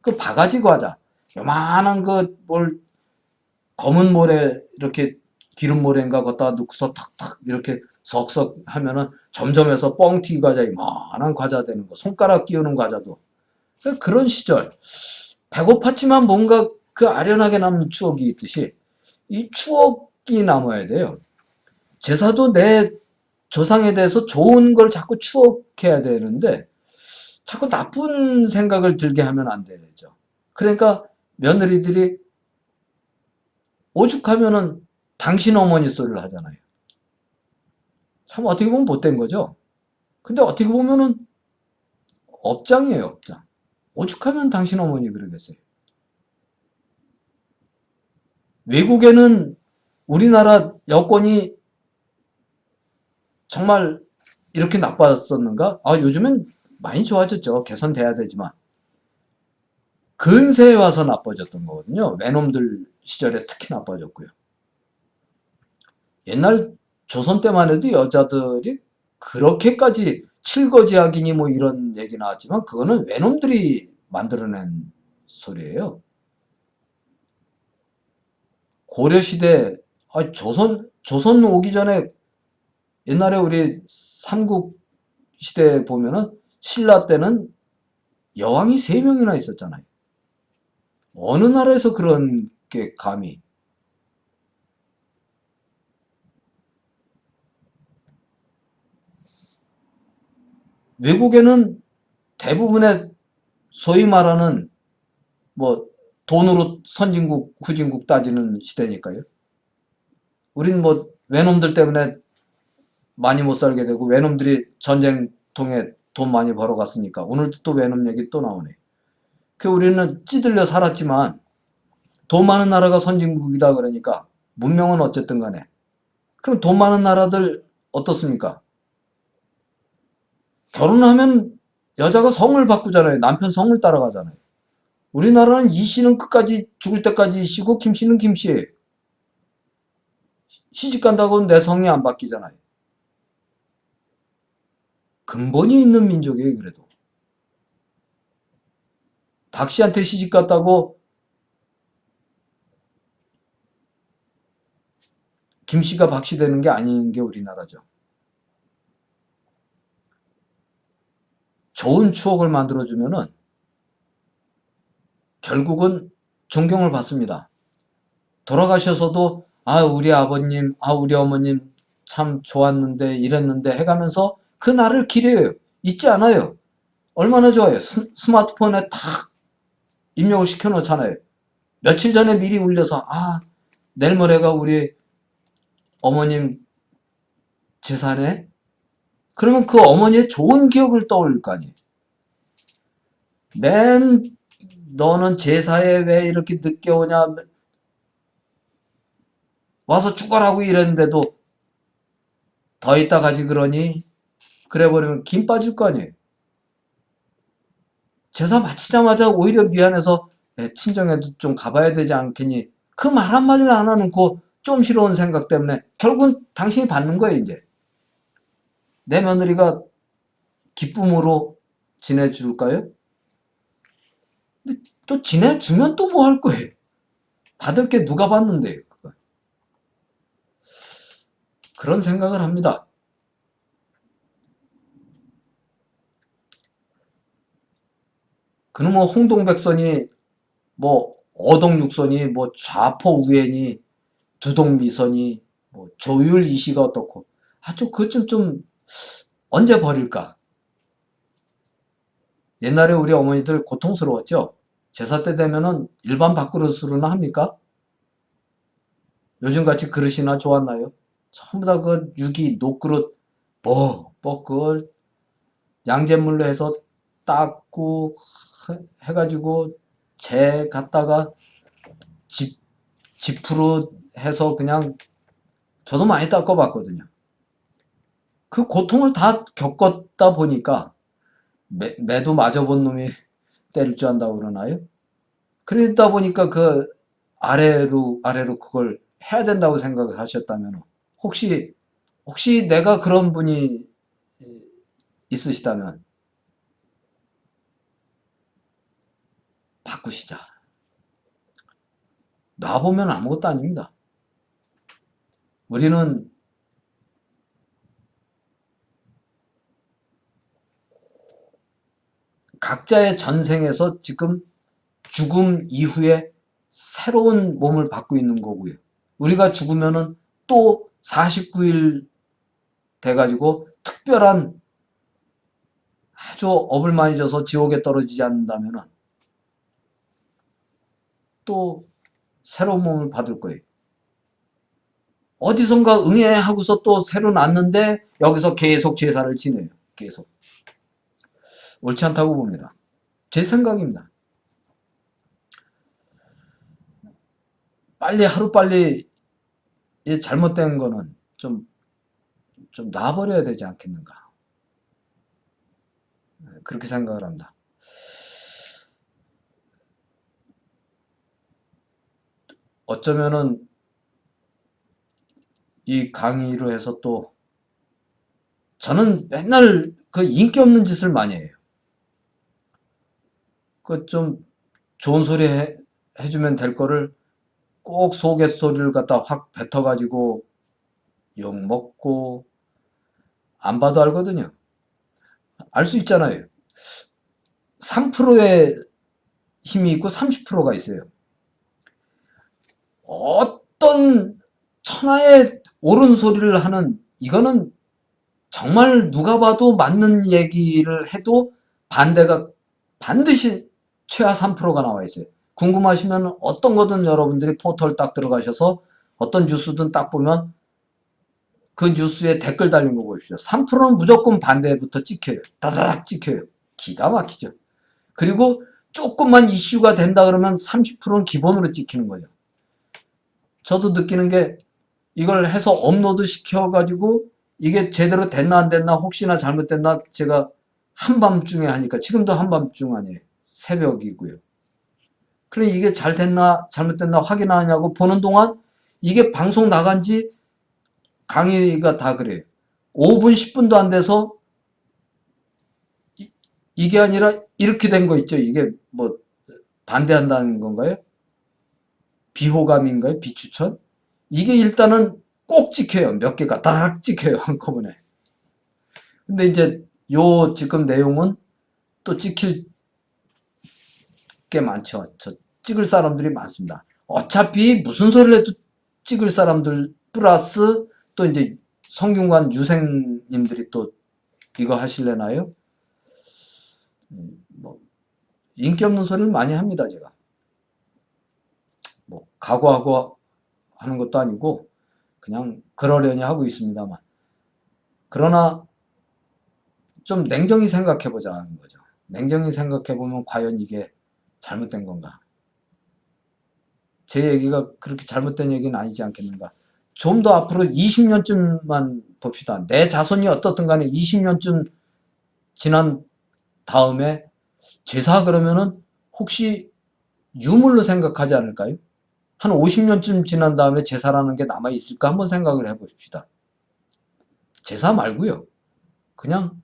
그 바가지 과자, 요만한 그 뭘 검은 모래 이렇게 기름 모래인가 걷다 넣고서 탁탁 이렇게 석석 하면은 점점해서 뻥튀기 과자, 이만한 과자 되는 거, 손가락 끼우는 과자도. 그런 시절, 배고팠지만 뭔가 그 아련하게 남는 추억이 있듯이 이 추억이 남아야 돼요. 제사도 내 조상에 대해서 좋은 걸 자꾸 추억해야 되는데 자꾸 나쁜 생각을 들게 하면 안 되죠. 그러니까 며느리들이 오죽하면은 당신 어머니 소리를 하잖아요. 참 어떻게 보면 못된 거죠. 근데 어떻게 보면은 업장이에요, 업장. 오죽하면 당신 어머니 그러겠어요. 외국에는 우리나라 여건이 정말 이렇게 나빴었는가? 요즘엔 많이 좋아졌죠. 개선돼야 되지만. 근세에 와서 나빠졌던 거거든요. 외놈들 시절에 특히 나빠졌고요. 옛날 조선 때만 해도 여자들이 그렇게까지 칠거지하기니 뭐 이런 얘기 나왔지만 그거는 외놈들이 만들어낸 소리예요. 고려시대, 조선 오기 전에 옛날에 우리 삼국 시대 보면은 신라 때는 여왕이 3명이나 있었잖아요. 어느 나라에서 그런 게 감히. 외국에는 대부분의 소위 말하는 뭐 돈으로 선진국, 후진국 따지는 시대니까요. 우린 뭐 외놈들 때문에 많이 못 살게 되고 외놈들이 전쟁 통해 돈 많이 벌어갔으니까 오늘도 또 외놈 얘기 또 나오네. 그 우리는 찌들려 살았지만 돈 많은 나라가 선진국이다 그러니까 문명은 어쨌든 간에. 그럼 돈 많은 나라들 어떻습니까? 결혼하면 여자가 성을 바꾸잖아요. 남편 성을 따라가잖아요. 우리나라는 이 씨는 끝까지 죽을 때까지 이 씨고 김 씨는 김 씨예요. 시집 간다고 내 성이 안 바뀌잖아요. 근본이 있는 민족이에요. 그래도 박 씨한테 시집 갔다고 김 씨가 박 씨 되는 게 아닌 게 우리나라죠. 좋은 추억을 만들어주면은 결국은 존경을 받습니다. 돌아가셔서도 우리 아버님, 우리 어머님 참 좋았는데 이랬는데 해가면서 그 날을 기려요. 잊지 않아요. 얼마나 좋아요. 스마트폰에 탁 입력을 시켜놓잖아요. 며칠 전에 미리 울려서 내일 모레가 우리 어머님 제사네? 그러면 그 어머니의 좋은 기억을 떠올릴 거 아니에요. 너는 제사에 왜 이렇게 늦게 오냐, 와서 죽어라고 이랬는데도 더 있다 가지 그러니? 그래버리면 김 빠질 거 아니에요. 제사 마치자마자 오히려 미안해서 친정에도 좀 가봐야 되지 않겠니? 그 말 한마디를 안 해놓고 좀 싫어온 생각 때문에 결국은 당신이 받는 거예요. 이제 내 며느리가 기쁨으로 지내줄까요? 근데 또 지내주면 또 뭐 할 거예요? 받을 게 누가 받는데요? 그런 생각을 합니다. 그놈의 홍동백선이 뭐 어동육선이 뭐 좌포우연이 두동미선이 뭐 조율이시가 어떻고 그것 좀 언제 버릴까? 옛날에 우리 어머니들 고통스러웠죠? 제사 때 되면은 일반 밥그릇으로나 합니까? 요즘같이 그릇이나 좋았나요? 전부 다 그 유기 녹그릇 그걸 양잿물로 해서 닦고 해가지고 재 갖다가 지프로 해서 그냥 저도 많이 닦아봤거든요. 그 고통을 다 겪었다 보니까 매도 맞아본 놈이 때릴 줄 안다고 그러나요? 그러다 보니까 그 아래로 그걸 해야 된다고 생각을 하셨다면 혹시 내가 그런 분이 있으시다면 바꾸시자. 놔보면 아무것도 아닙니다. 우리는 각자의 전생에서 지금 죽음 이후에 새로운 몸을 받고 있는 거고요. 우리가 죽으면은 또 49일 돼가지고 특별한 아주 업을 많이 져서 지옥에 떨어지지 않는다면은 또 새로운 몸을 받을 거예요. 어디선가 응애하고서 또 새로 났는데 여기서 계속 제사를 지내요. 계속. 옳지 않다고 봅니다. 제 생각입니다. 하루빨리 잘못된 거는 좀 놔버려야 되지 않겠는가. 그렇게 생각을 합니다. 어쩌면은 이 강의로 해서 또 저는 맨날 그 인기 없는 짓을 많이 해요. 그 좀 좋은 소리 해주면 될 거를 꼭 소개소리를 갖다 확 뱉어가지고 욕먹고 안 봐도 알거든요. 알 수 있잖아요. 3%의 힘이 있고 30%가 있어요. 어떤 천하의 옳은 소리를 하는 이거는 정말 누가 봐도 맞는 얘기를 해도 반대가 반드시 최하 3%가 나와 있어요. 궁금하시면 어떤 거든 여러분들이 포털 딱 들어가셔서 어떤 뉴스든 딱 보면 그 뉴스에 댓글 달린 거 보십시오. 3%는 무조건 반대부터 찍혀요. 다다닥 찍혀요. 기가 막히죠. 그리고 조금만 이슈가 된다 그러면 30%는 기본으로 찍히는 거죠. 저도 느끼는 게 이걸 해서 업로드 시켜가지고 이게 제대로 됐나 안 됐나 혹시나 잘못됐나 제가 한밤중에 하니까 지금도 한밤중 아니에요. 새벽이고요. 그래 이게 잘 됐나 잘못됐나 확인하냐고 보는 동안 이게 방송 나간 지 강의가 다 그래요. 5분 10분도 안 돼서 이게 아니라 이렇게 된 거 있죠. 이게 뭐 반대한다는 건가요? 비호감인가요? 비추천? 이게 일단은 꼭 찍혀요. 몇 개가 따락 찍혀요. 한꺼번에. 근데 이제 요 지금 내용은 또 찍힐 게 많죠. 저 찍을 사람들이 많습니다. 어차피 무슨 소리를 해도 찍을 사람들 플러스 또 이제 성균관 유생님들이 또 이거 하실래나요? 뭐 인기 없는 소리를 많이 합니다. 제가 뭐 각오하고 하는 것도 아니고 그냥 그러려니 하고 있습니다만, 그러나 좀 냉정히 생각해 보자는 거죠. 냉정히 생각해 보면 과연 이게 잘못된 건가? 제 얘기가 그렇게 잘못된 얘기는 아니지 않겠는가? 좀 더 앞으로 20년쯤만 봅시다. 내 자손이 어떻든 간에 20년쯤 지난 다음에 제사 그러면은 혹시 유물로 생각하지 않을까요? 한 50년쯤 지난 다음에 제사라는 게 남아있을까 한번 생각을 해봅시다. 제사 말고요. 그냥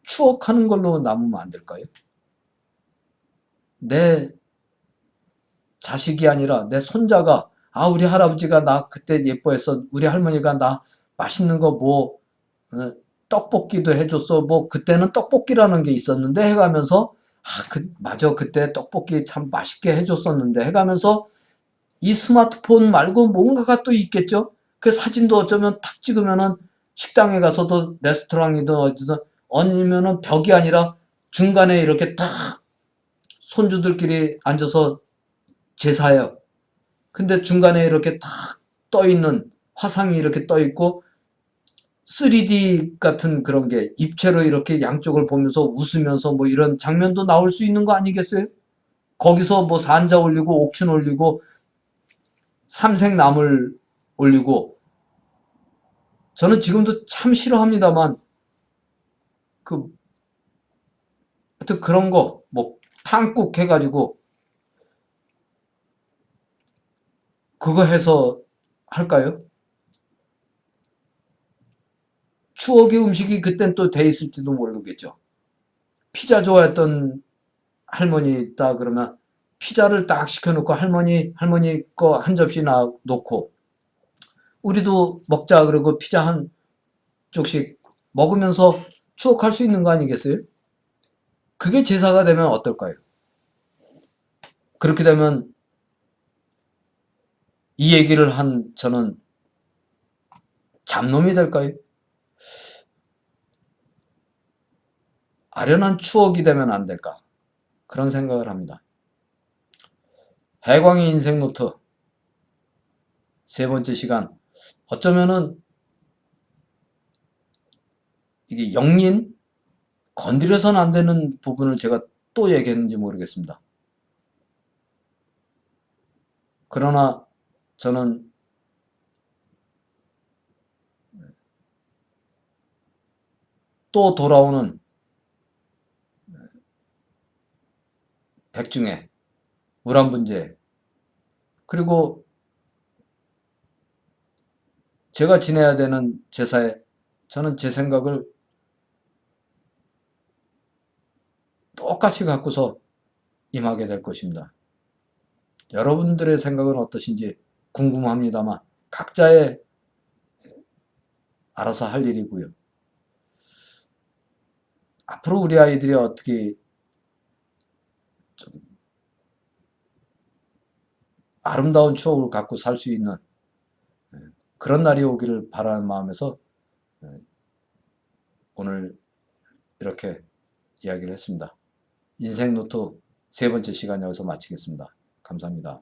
추억하는 걸로 남으면 안 될까요? 내 자식이 아니라 내 손자가, 아, 우리 할아버지가 나 그때 예뻐했어. 우리 할머니가 나 맛있는 거 뭐, 떡볶이도 해줬어. 뭐, 그때는 떡볶이라는 게 있었는데 해가면서, 아, 맞아. 그때 떡볶이 참 맛있게 해줬었는데 해가면서 이 스마트폰 말고 뭔가가 또 있겠죠? 그 사진도 어쩌면 탁 찍으면은 식당에 가서도 레스토랑이든 어디든 아니면은 벽이 아니라 중간에 이렇게 탁 손주들끼리 앉아서 제사예요. 근데 중간에 이렇게 탁 떠 있는 화상이 이렇게 떠 있고 3D 같은 그런 게 입체로 이렇게 양쪽을 보면서 웃으면서 뭐 이런 장면도 나올 수 있는 거 아니겠어요? 거기서 뭐 산자 올리고 옥춘 올리고 삼색나물 올리고, 저는 지금도 참 싫어합니다만 그 하여튼 그런 거 뭐 탕국 해가지고 그거 해서 할까요? 추억의 음식이 그땐 또 돼 있을지도 모르겠죠. 피자 좋아했던 할머니 있다 그러면 피자를 딱 시켜놓고 할머니 거 한 접시 놓고 우리도 먹자 그러고 피자 한 쪽씩 먹으면서 추억할 수 있는 거 아니겠어요? 그게 제사가 되면 어떨까요? 그렇게 되면 이 얘기를 한 저는 잡놈이 될까요? 아련한 추억이 되면 안 될까? 그런 생각을 합니다. 해광의 인생 노트 세 번째 시간, 어쩌면은 이게 영린 건드려서는 안 되는 부분을 제가 또 얘기했는지 모르겠습니다. 그러나 저는 또 돌아오는 백중에 우란분제, 그리고 제가 지내야 되는 제사에 저는 제 생각을 똑같이 갖고서 임하게 될 것입니다. 여러분들의 생각은 어떠신지 궁금합니다만 각자의 알아서 할 일이고요. 앞으로 우리 아이들이 어떻게 좀 아름다운 추억을 갖고 살 수 있는 그런 날이 오기를 바라는 마음에서 오늘 이렇게 이야기를 했습니다. 인생 노트 세 번째 시간 여기서 마치겠습니다. 감사합니다.